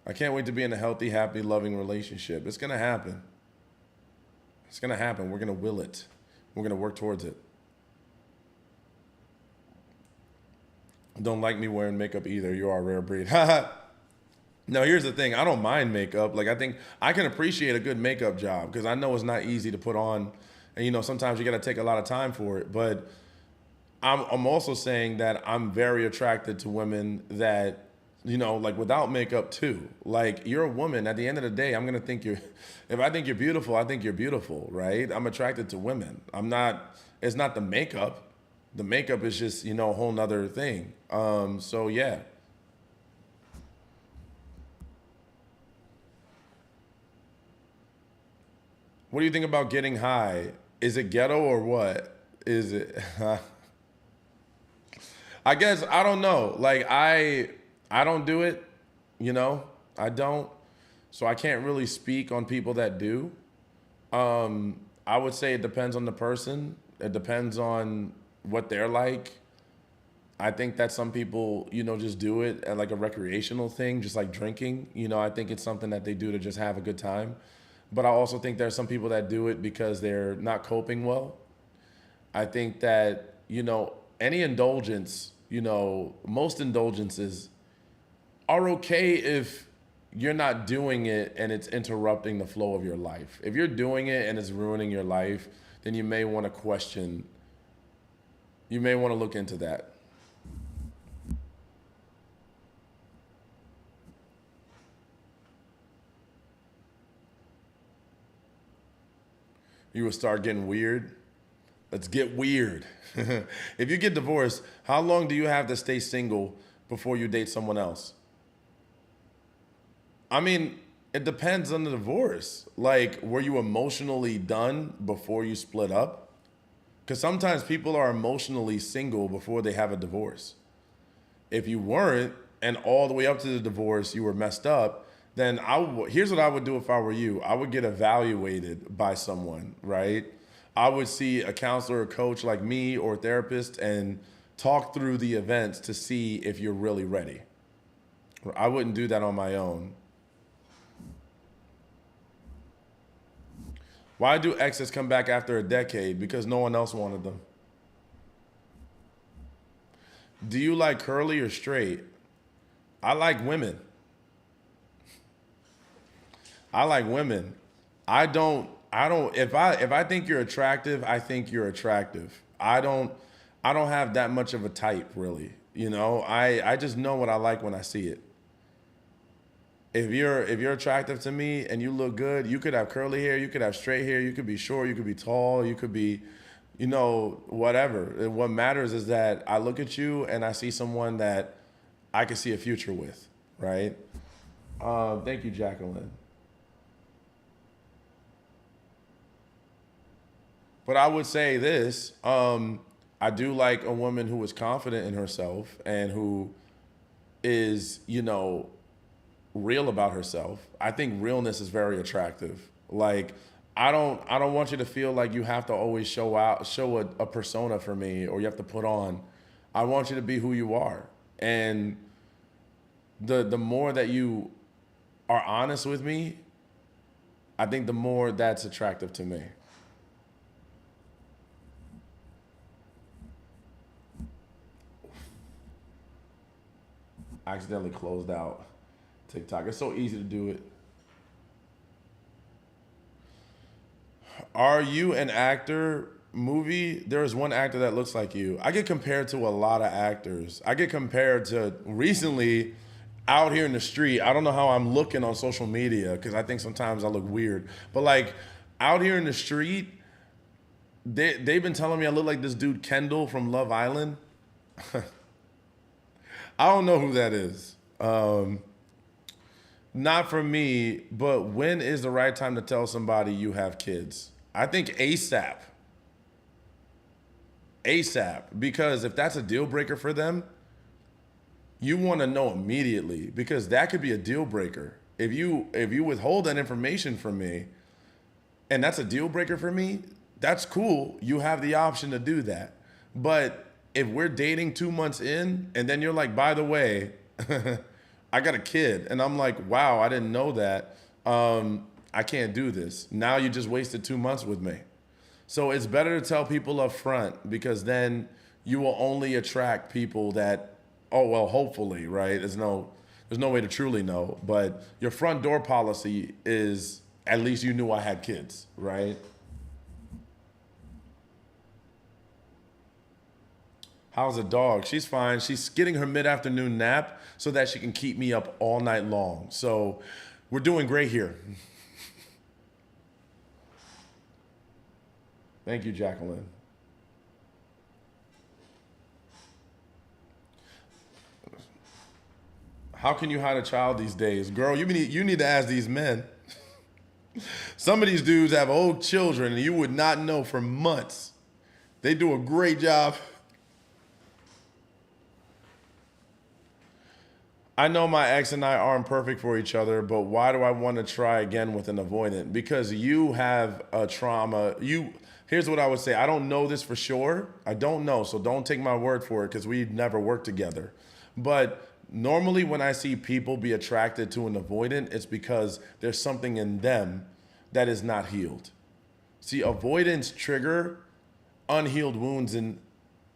I can't wait to be in a healthy, happy, loving relationship. It's gonna happen. It's gonna happen. We're gonna will it. We're gonna work towards it. Don't like me wearing makeup either. You are a rare breed. No, here's the thing. I don't mind makeup. Like, I think I can appreciate a good makeup job because I know it's not easy to put on, and you know sometimes you got to take a lot of time for it. But I'm also saying that I'm very attracted to women that, you know, like without makeup too. Like, you're a woman. At the end of the day, I'm gonna think you're. If I think you're beautiful, I think you're beautiful, right? I'm attracted to women. I'm not. It's not the makeup. The makeup is just, you know, a whole nother thing. So yeah. What do you think about getting high? Is it ghetto or what? Is it? I guess I don't know. Like, I don't do it, you know. I don't. So I can't really speak on people that do. I would say it depends on the person. It depends on what they're like. I think that some people, you know, just do it at like a recreational thing, just like drinking. You know, I think it's something that they do to just have a good time. But I also think there are some people that do it because they're not coping well. I think that, you know, any indulgence, you know, most indulgences are okay if you're not doing it and it's interrupting the flow of your life. If you're doing it and it's ruining your life, then you may want to question, you may want to look into that. You will start getting weird. Let's get weird. If you get divorced, how long do you have to stay single before you date someone else? I mean, it depends on the divorce. Like, were you emotionally done before you split up? Because sometimes people are emotionally single before they have a divorce. If you weren't, and all the way up to the divorce, you were messed up, then here's what I would do if I were you. I would get evaluated by someone, right? I would see a counselor or coach like me or a therapist and talk through the events to see if you're really ready. I wouldn't do that on my own. Why do exes come back after a decade? Because no one else wanted them. Do you like curly or straight? I like women. I like women. If I think you're attractive, I think you're attractive. I don't have that much of a type really. You know, I just know what I like when I see it. If you're attractive to me and you look good, you could have curly hair, you could have straight hair, you could be short, you could be tall, you could be, you know, whatever. And what matters is that I look at you and I see someone that I can see a future with, right? Thank you, Jacqueline. But I would say this, I do like a woman who is confident in herself and who is, you know, real about herself. I think realness is very attractive. Like, I don't want you to feel like you have to always show a persona for me, or you have to put on. I want you to be who you are. And the more that you are honest with me, I think the more that's attractive to me. I accidentally closed out TikTok. It's so easy to do it. Are you an actor? Movie? There is one actor that looks like you. I get compared to a lot of actors. I get compared to recently out here in the street. I don't know how I'm looking on social media because I think sometimes I look weird. But like out here in the street, they've been telling me I look like this dude Kendall from Love Island. I don't know who that is. Not for me, but when is the right time to tell somebody you have kids? I think ASAP. ASAP. Because if that's a deal breaker for them, you want to know immediately, because that could be a deal breaker. If you withhold that information from me and that's a deal breaker for me, that's cool. You have the option to do that. But if we're dating 2 months in and then you're like, by the way, I got a kid, and I'm like, wow, I didn't know that. I can't do this. Now you just wasted 2 months with me. So it's better to tell people up front, because then you will only attract people that, oh, well, hopefully, right? There's no way to truly know, but your front door policy is at least you knew I had kids, right? How's the dog? She's fine. She's getting her mid-afternoon nap so that she can keep me up all night long. So we're doing great here. Thank you, Jacqueline. How can you hide a child these days? Girl, you need to ask these men. Some of these dudes have old children and you would not know for months. They do a great job. I know my ex and I aren't perfect for each other, but why do I want to try again with an avoidant? Because you have a trauma. Here's what I would say. I don't know this for sure. I don't know, so don't take my word for it, because we've never worked together. But normally when I see people be attracted to an avoidant, it's because there's something in them that is not healed. See, avoidants trigger unhealed wounds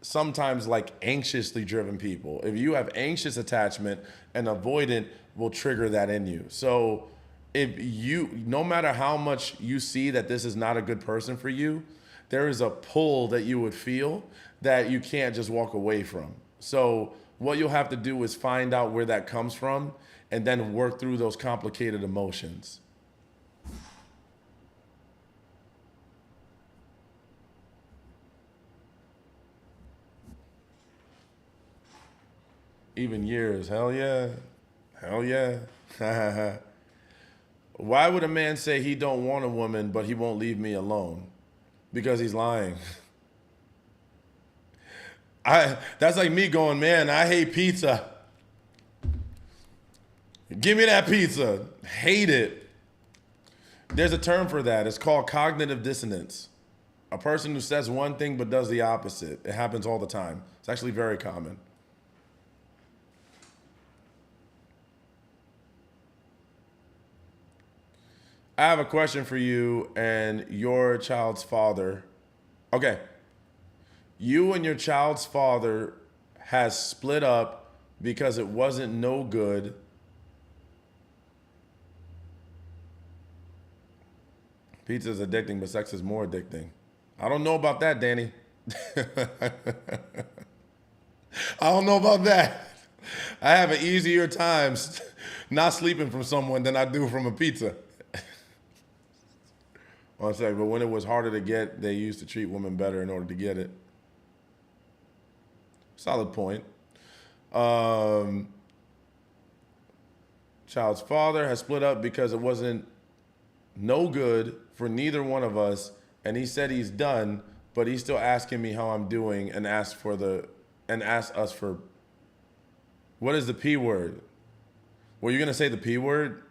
sometimes like anxiously driven people. If you have anxious attachment, and avoidant will trigger that in you. So if you, no matter how much you see that this is not a good person for you, there is a pull that you would feel that you can't just walk away from. So what you'll have to do is find out where that comes from and then work through those complicated emotions. Even years, hell yeah. Hell yeah. Why would a man say he don't want a woman but he won't leave me alone? Because he's lying. That's like me going, man, I hate pizza. Give me that pizza. Hate it. There's a term for that. It's called cognitive dissonance. A person who says one thing but does the opposite. It happens all the time. It's actually very common. I have a question for you and your child's father. Okay. You and your child's father has split up because it wasn't no good. Pizza is addicting, but sex is more addicting. I don't know about that, Danny. I don't know about that. I have an easier time not sleeping from someone than I do from a pizza. One second, but when it was harder to get, they used to treat women better in order to get it. Solid point. Child's father has split up because it wasn't no good for neither one of us, and he said he's done, but he's still asking me how I'm doing and asks us for what is the P word? Were you gonna say the P word?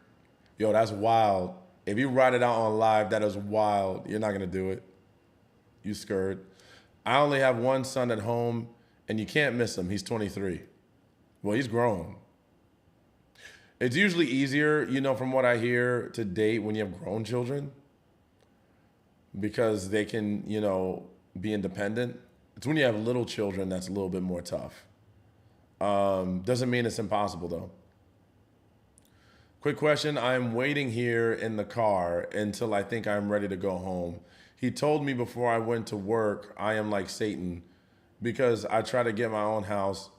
Yo, that's wild. If you write it out on live, that is wild. You're not gonna do it. You scared. I only have one son at home, and you can't miss him. He's 23. Well, he's grown. It's usually easier, from what I hear, to date when you have grown children because they can, be independent. It's when you have little children that's a little bit more tough. Doesn't mean it's impossible, though. Quick question. I'm waiting here in the car until I think I'm ready to go home. He told me before I went to work, I am like Satan because I try to get my own house.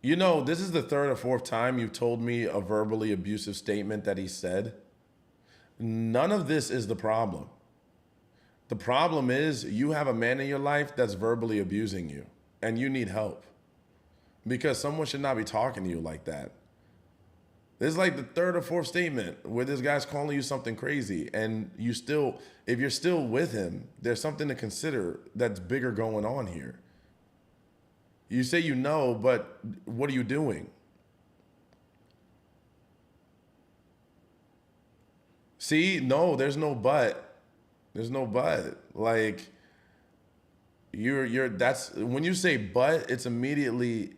This is the third or fourth time you've told me a verbally abusive statement that he said. None of this is the problem. The problem is you have a man in your life that's verbally abusing you and you need help because someone should not be talking to you like that. This is like the third or fourth statement where this guy's calling you something crazy and if you're still with him, there's something to consider that's bigger going on here. You say but what are you doing? See, no, there's no but. There's no but. Like that's when you say but, it's immediately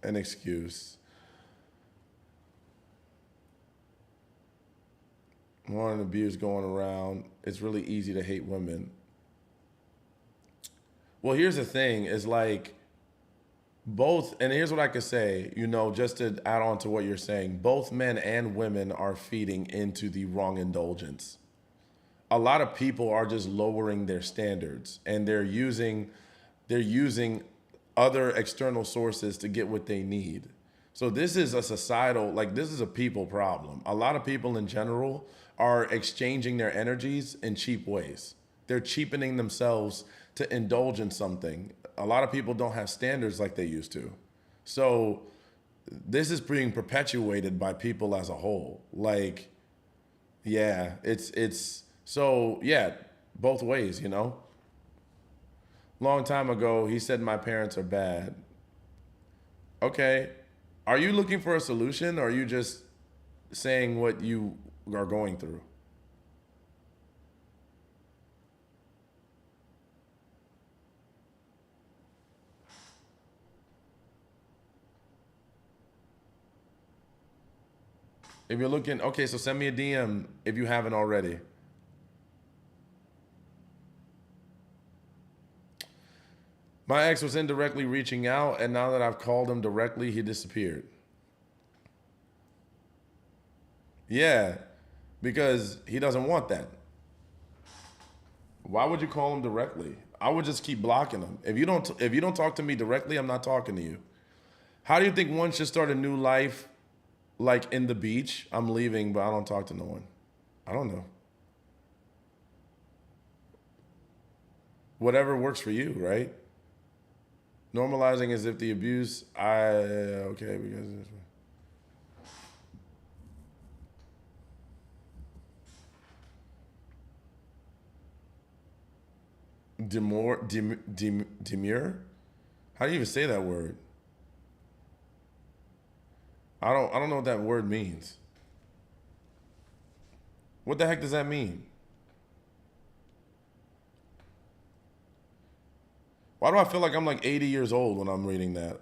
an excuse. More and abuse going around. It's really easy to hate women. Well, here's the thing, is like both, and here's what I could say, just to add on to what you're saying, both men and women are feeding into the wrong indulgence. A lot of people are just lowering their standards and they're using other external sources to get what they need. So this is a societal, this is a people problem. A lot of people in general are exchanging their energies in cheap ways. They're cheapening themselves to indulge in something. A lot of people don't have standards like they used to. So this is being perpetuated by people as a whole. Both ways, Long time ago, he said my parents are bad. Okay. Are you looking for a solution or are you just saying what you are going through? If you're looking, okay, so send me a DM if you haven't already. My ex was indirectly reaching out, and now that I've called him directly, he disappeared. Yeah, because he doesn't want that. Why would you call him directly? I would just keep blocking him. If you don't talk to me directly, I'm not talking to you. How do you think one should start a new life, like in the beach? I'm leaving, but I don't talk to no one. I don't know. Whatever works for you, right? Normalizing as if the abuse, okay, because demure? How do you even say that word? I don't know what that word means. What the heck does that mean? Why do I feel like I'm like 80 years old when I'm reading that?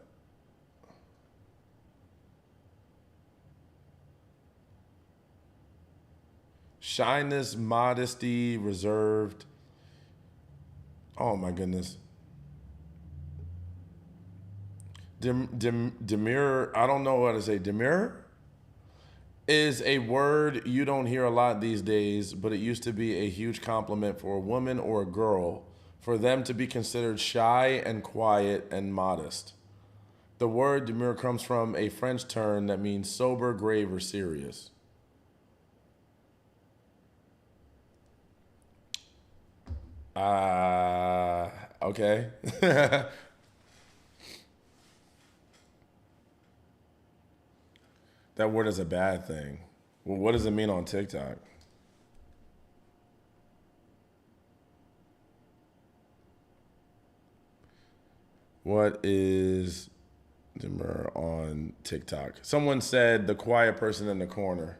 Shyness, modesty, reserved. Oh my goodness. Demure, I don't know what to say. Demure is a word you don't hear a lot these days, but it used to be a huge compliment for a woman or a girl for them to be considered shy and quiet and modest. The word demure comes from a French term that means sober, grave, or serious. Okay. That word is a bad thing. Well, what does it mean on TikTok? What is demure on TikTok? Someone said the quiet person in the corner.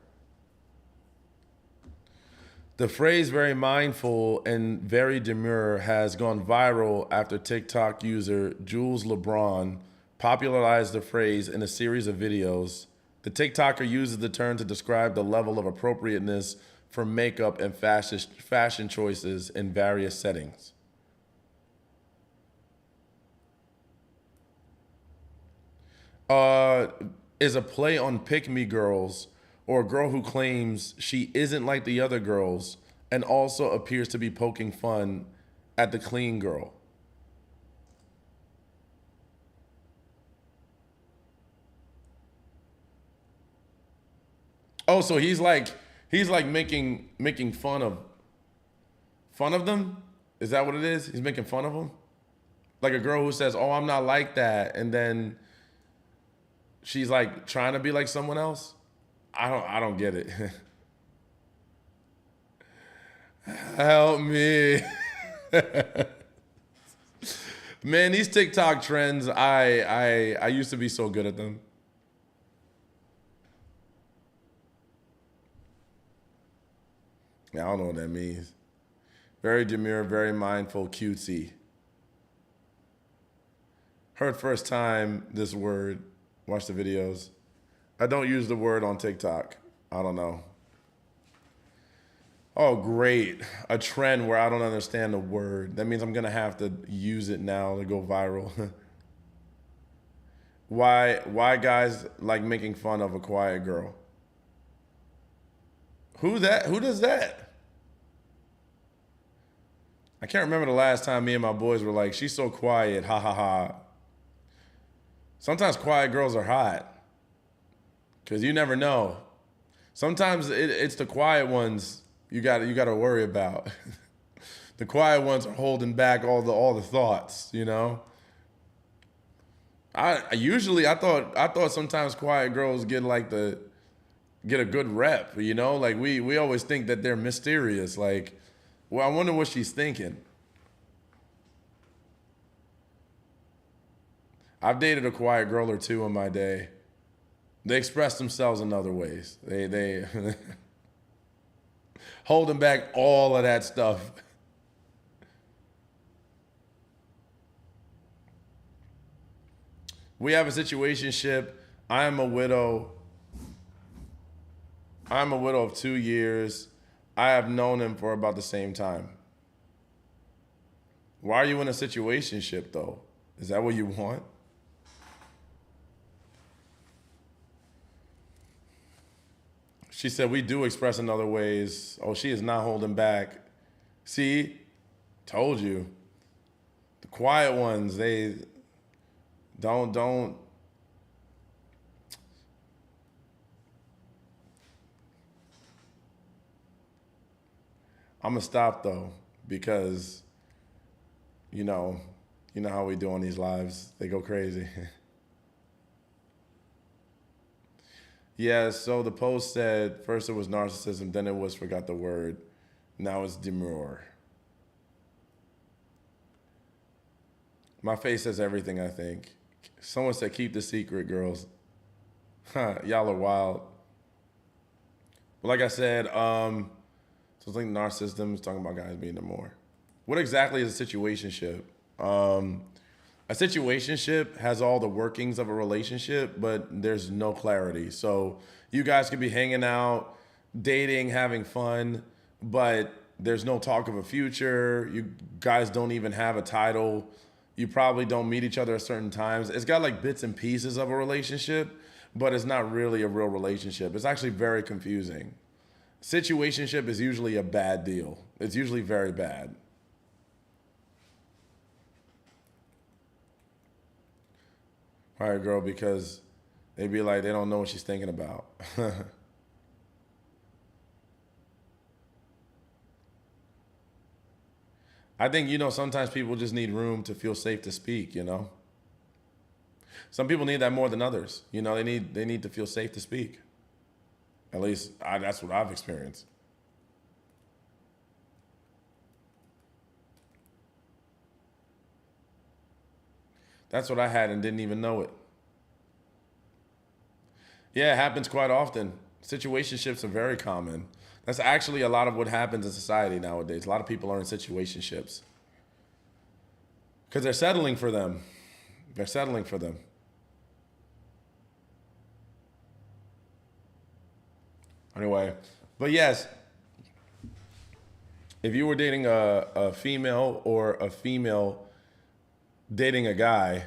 The phrase very mindful and very demure has gone viral after TikTok user Jules LeBron popularized the phrase in a series of videos. The TikToker uses the term to describe the level of appropriateness for makeup and fashion choices in various settings. Is a play on Pick Me Girls, or a girl who claims she isn't like the other girls and also appears to be poking fun at the clean girl. Oh, so he's like making fun of them? Is that what it is? He's making fun of them? Like a girl who says, "Oh, I'm not like that," and then she's like trying to be like someone else? I don't get it. Help me. Man, these TikTok trends, I used to be so good at them. Yeah, I don't know what that means. Very demure, very mindful, cutesy. Heard first time this word. Watch the videos. I don't use the word on TikTok. I don't know. Oh, great. A trend where I don't understand the word. That means I'm going to have to use it now to go viral. Why guys like making fun of a quiet girl? Who does that? I can't remember the last time me and my boys were like, "She's so quiet, ha ha ha." Sometimes quiet girls are hot. Because you never know. Sometimes it's the quiet ones you got to worry about. The quiet ones are holding back all the thoughts, you know. I thought sometimes quiet girls get a good rep, you know. Like we always think that they're mysterious. Like, well, I wonder what she's thinking. I've dated a quiet girl or two in my day. They express themselves in other ways. They holding back all of that stuff. We have a situationship. I am a widow. I'm a widow of 2 years. I have known him for about the same time. Why are you in a situationship though? Is that what you want? She said, we do express in other ways. Oh, she is not holding back. See, told you. The quiet ones, they don't. I'm gonna stop though, because you know, you know how we do on these lives. They go crazy. Yeah, so the post said first it was narcissism, then it was forgot the word. Now it's demure. My face says everything, I think. Someone said keep the secret, girls. Y'all are wild. But like I said, so I think narcissism is talking about guys being demure. What exactly is a situationship? A situationship has all the workings of a relationship, but there's no clarity. So you guys could be hanging out, dating, having fun, but there's no talk of a future. You guys don't even have a title. You probably don't meet each other at certain times. It's got like bits and pieces of a relationship, but it's not really a real relationship. It's actually very confusing. Situationship is usually a bad deal. It's usually very bad. All right, girl, because they be like, they don't know what she's thinking about. I think, sometimes people just need room to feel safe to speak. Some people need that more than others. They need to feel safe to speak. At least that's what I've experienced. That's what I had and didn't even know it. Yeah, it happens quite often. Situationships are very common. That's actually a lot of what happens in society nowadays. A lot of people are in situationships because they're settling for them. They're settling for them. Anyway, but yes, if you were dating a female or a female dating a guy,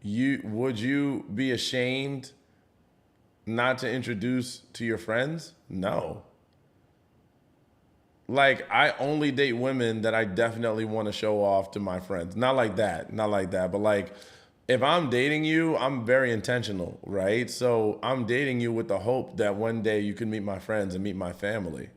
would you be ashamed not to introduce to your friends? No. Like, I only date women that I definitely want to show off to my friends. Not like that. Not like that. But like, if I'm dating you, I'm very intentional, right? So I'm dating you with the hope that one day you can meet my friends and meet my family.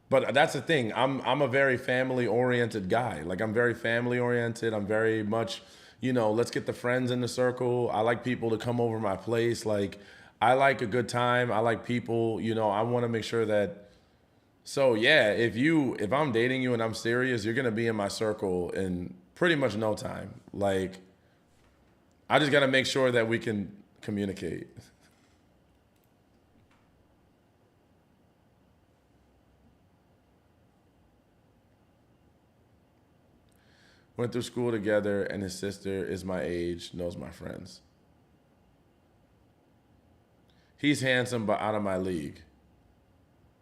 But that's the thing. I'm a very family oriented guy. Like, I'm very family oriented. I'm very much, let's get the friends in the circle. I like people to come over my place. Like, I like a good time. I like people, I want to make sure that. So yeah, if I'm dating you and I'm serious, you're going to be in my circle in pretty much no time. Like, I just got to make sure that we can communicate. Went through school together, and his sister is my age, knows my friends. He's handsome, but out of my league.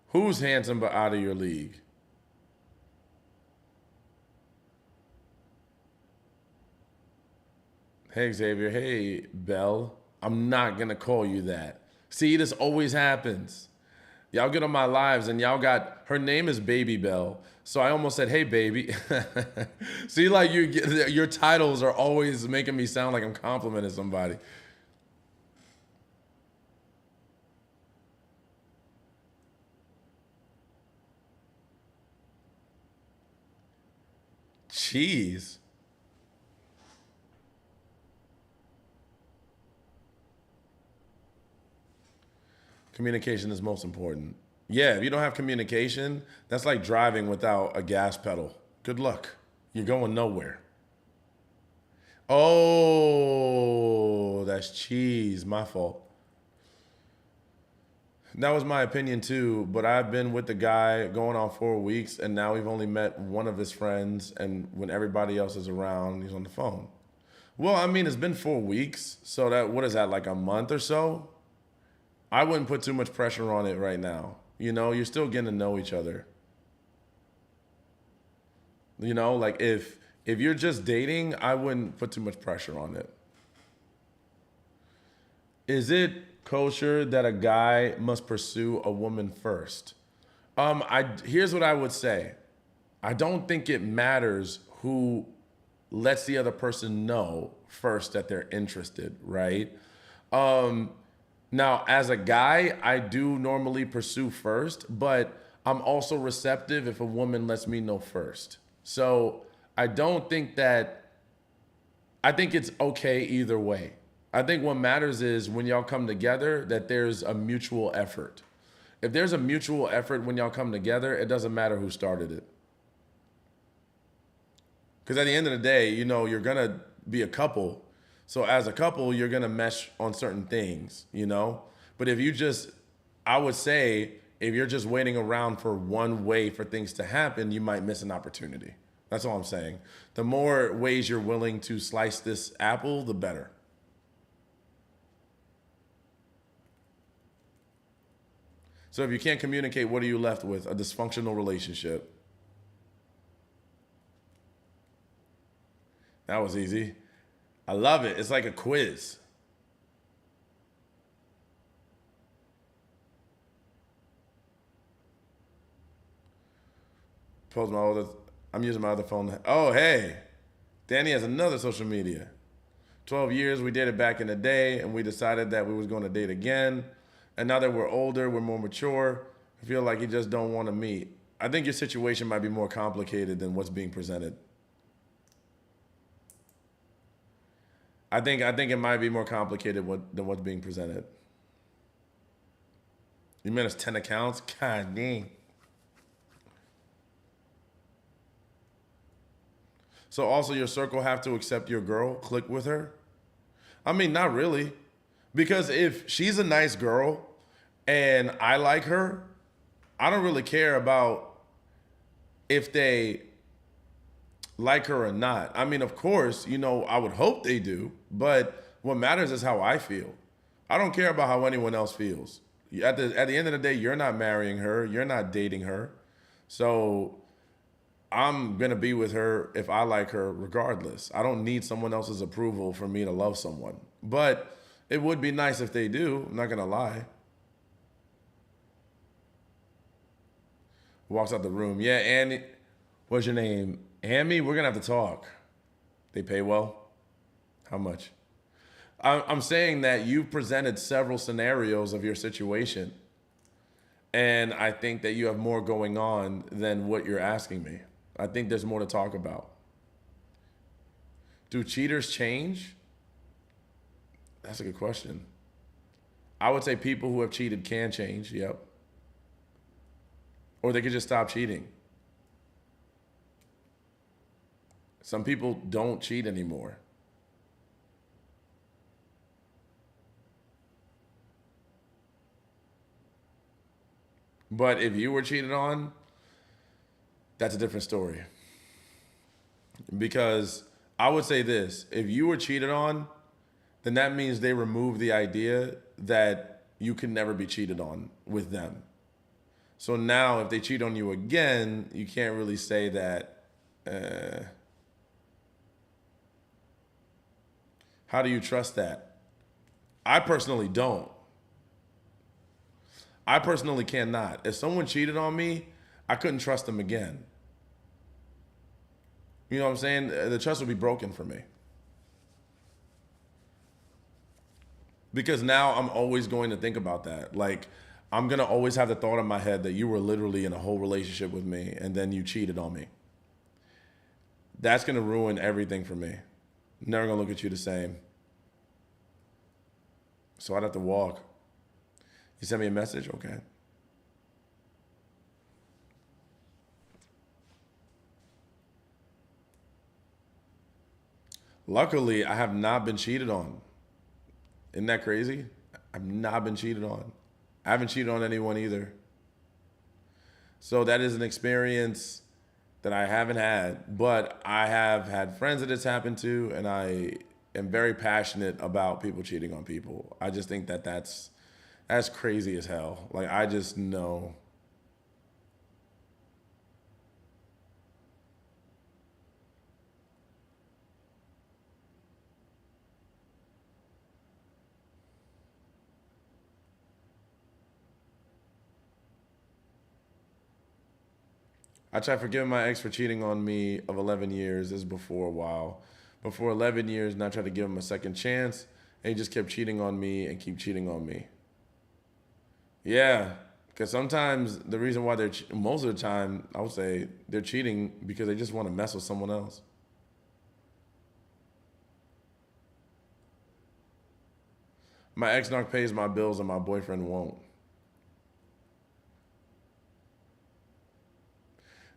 Who's handsome, but out of your league? Hey, Xavier. Hey, Belle. I'm not going to call you that. See, this always happens. Y'all get on my lives and y'all got, her name is Baby Belle. So I almost said, hey, baby. See, like your titles are always making me sound like I'm complimenting somebody. Jeez. Communication is most important. Yeah, if you don't have communication, that's like driving without a gas pedal. Good luck. You're going nowhere. Oh, that's cheese. My fault. That was my opinion too, but I've been with the guy going on 4 weeks, and now we've only met one of his friends, and when everybody else is around, he's on the phone. Well, I mean, it's been 4 weeks, so what is that, like a month or so? I wouldn't put too much pressure on it right now. You're still getting to know each other. You know, like if you're just dating, I wouldn't put too much pressure on it. Is it kosher that a guy must pursue a woman first? I here's what I would say. I don't think it matters who lets the other person know first that they're interested, right? Now, as a guy, I do normally pursue first, but I'm also receptive if a woman lets me know first. So I don't think that, I think it's okay either way. I think what matters is when y'all come together that there's a mutual effort. If there's a mutual effort when y'all come together, it doesn't matter who started it. Because at the end of the day, you know, you're going to be a couple. So as a couple, you're going to mesh on certain things, you know? But if you just, I would say, if you're just waiting around for one way for things to happen, you might miss an opportunity. That's all I'm saying. The more ways you're willing to slice this apple, the better. So if you can't communicate, what are you left with? A dysfunctional relationship. That was easy. I love it. It's like a quiz. Post my other. I'm using my other phone. Oh, hey. Danny has another social media. 12 years, we dated back in the day, and we decided that we was going to date again. And now that we're older, we're more mature, I feel like you just don't want to meet. I think your situation might be more complicated than what's being presented. I think it might be more complicated than what's being presented. You managed 10 accounts? God dang. So also your circle have to accept your girl, click with her? I mean, not really. Because if she's a nice girl and I like her, I don't really care about if they like her or not. I mean, of course, you know, I would hope they do, but what matters is how I feel. I don't care about how anyone else feels. At the end of the day, you're not marrying her, you're not dating her. So I'm going to be with her if I like her regardless. I don't need someone else's approval for me to love someone. But it would be nice if they do, I'm not going to lie. Walks out the room. Yeah, Annie, what's your name? Amy, we're going to have to talk. They pay well? How much? I'm saying that you presented several scenarios of your situation. And I think that you have more going on than what you're asking me. I think there's more to talk about. Do cheaters change? That's a good question. I would say people who have cheated can change, yep. Or they could just stop cheating. Some people don't cheat anymore. But if you were cheated on, that's a different story. Because I would say this, if you were cheated on, then that means they removed the idea that you can never be cheated on with them. So now if they cheat on you again, you can't really say that, how do you trust that? I personally don't. I personally cannot. If someone cheated on me, I couldn't trust them again. You know what I'm saying? The trust would be broken for me. Because now I'm always going to think about that. Like, I'm going to always have the thought in my head that you were literally in a whole relationship with me and then you cheated on me. That's going to ruin everything for me. Never going to look at you the same. So I'd have to walk. You sent me a message? Okay. Luckily, I have not been cheated on. Isn't that crazy? I've not been cheated on. I haven't cheated on anyone either. So that is an experience that I haven't had, but I have had friends that it's happened to, and I am very passionate about people cheating on people. I just think that that's crazy as hell. Like, I just know. I tried forgiving my ex for cheating on me of 11 years. This is before a while. Before 11 years, and I tried to give him a second chance, and he just kept cheating on me and keep cheating on me. Yeah, because sometimes the reason why most of the time, I would say they're cheating because they just want to mess with someone else. My ex-narc pays my bills and my boyfriend won't.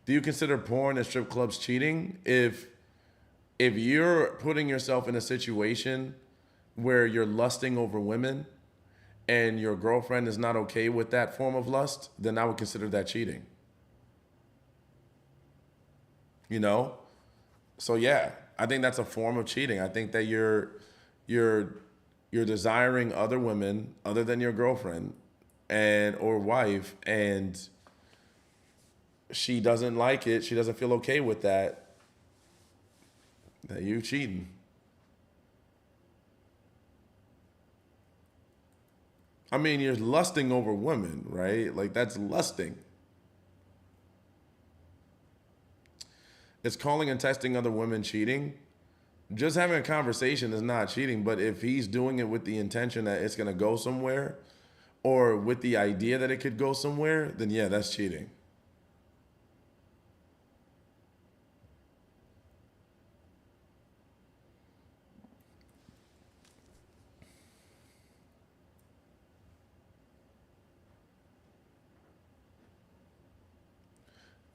Do you consider porn and strip clubs cheating? If you're putting yourself in a situation where you're lusting over women and your girlfriend is not okay with that form of lust, then I would consider that cheating. You know? So yeah, I think that's a form of cheating. I think that you're desiring other women other than your girlfriend and or wife, and she doesn't like it, she doesn't feel okay with that you cheating. I mean, you're lusting over women, right? Like, that's lusting. Is calling and texting other women cheating? Just having a conversation is not cheating, but if he's doing it with the intention that it's going to go somewhere or with the idea that it could go somewhere, then yeah, that's cheating.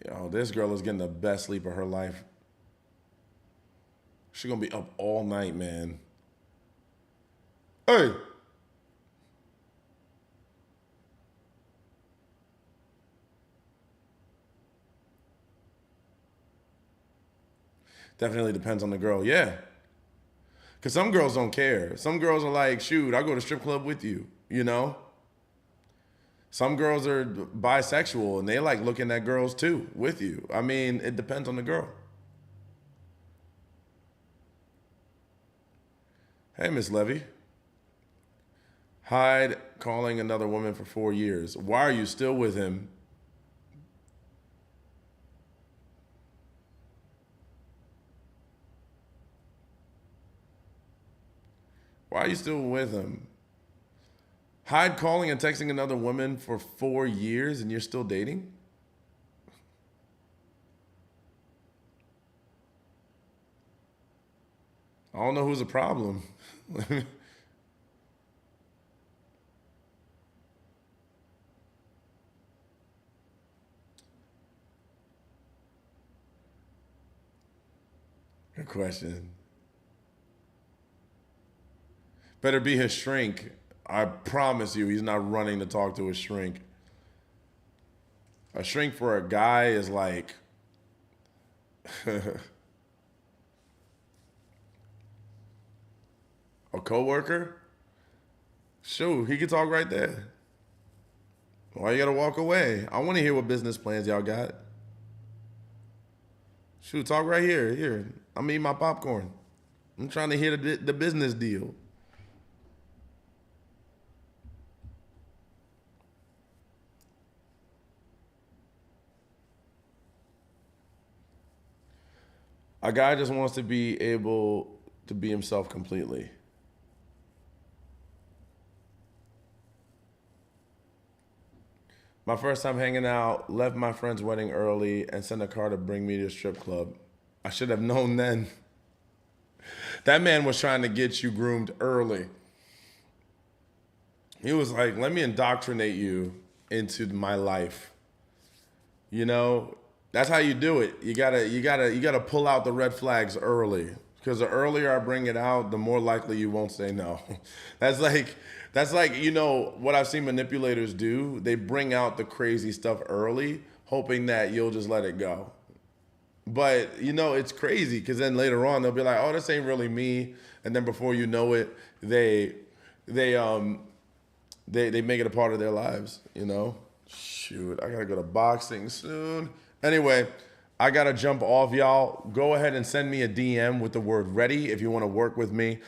Yo, this girl is getting the best sleep of her life. She's gonna be up all night, man. Hey! Definitely depends on the girl, yeah. Because some girls don't care. Some girls are like, shoot, I'll go to strip club with you, you know? Some girls are bisexual and they like looking at girls too with you. I mean, it depends on the girl. Hey, Miss Levy. Hyde calling another woman for 4 years. Why are you still with him? Why are you still with him? Hyde calling and texting another woman for 4 years and you're still dating? I don't know who's the problem. Good question. Better be his shrink. I promise you, he's not running to talk to a shrink. A shrink for a guy is like a coworker. Shoot, he can talk right there. Why you gotta walk away? I want to hear what business plans y'all got. Shoot, talk right here. Here, I'm eating my popcorn. I'm trying to hear the business deal. A guy just wants to be able to be himself completely. My first time hanging out, left my friend's wedding early and sent a car to bring me to a strip club. I should have known then. That man was trying to get you groomed early. He was like, let me indoctrinate you into my life. You know, that's how you do it. You gotta pull out the red flags early. Because the earlier I bring it out, the more likely you won't say no. That's like, you know, what I've seen manipulators do. They bring out the crazy stuff early, hoping that you'll just let it go. But you know, it's crazy because then later on they'll be like, "Oh, this ain't really me," and then before you know it, they make it a part of their lives. You know, shoot, I gotta go to boxing soon. Anyway, I gotta jump off, y'all. Go ahead and send me a DM with the word "ready" if you want to work with me.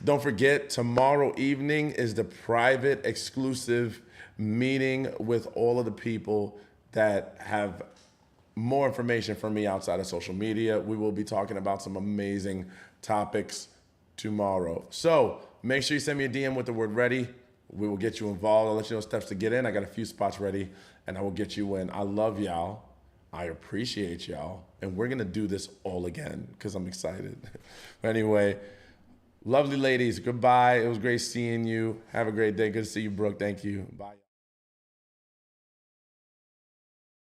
Don't forget, tomorrow evening is the private, exclusive meeting with all of the people that have more information from me outside of social media. We will be talking about some amazing topics tomorrow. So make sure you send me a DM with the word ready. We will get you involved. I'll let you know steps to get in. I got a few spots ready, and I will get you in. I love y'all. I appreciate y'all. And we're going to do this all again because I'm excited. Anyway, lovely ladies, goodbye. It was great seeing you. Have a great day. Good to see you, Brooke. Thank you. Bye.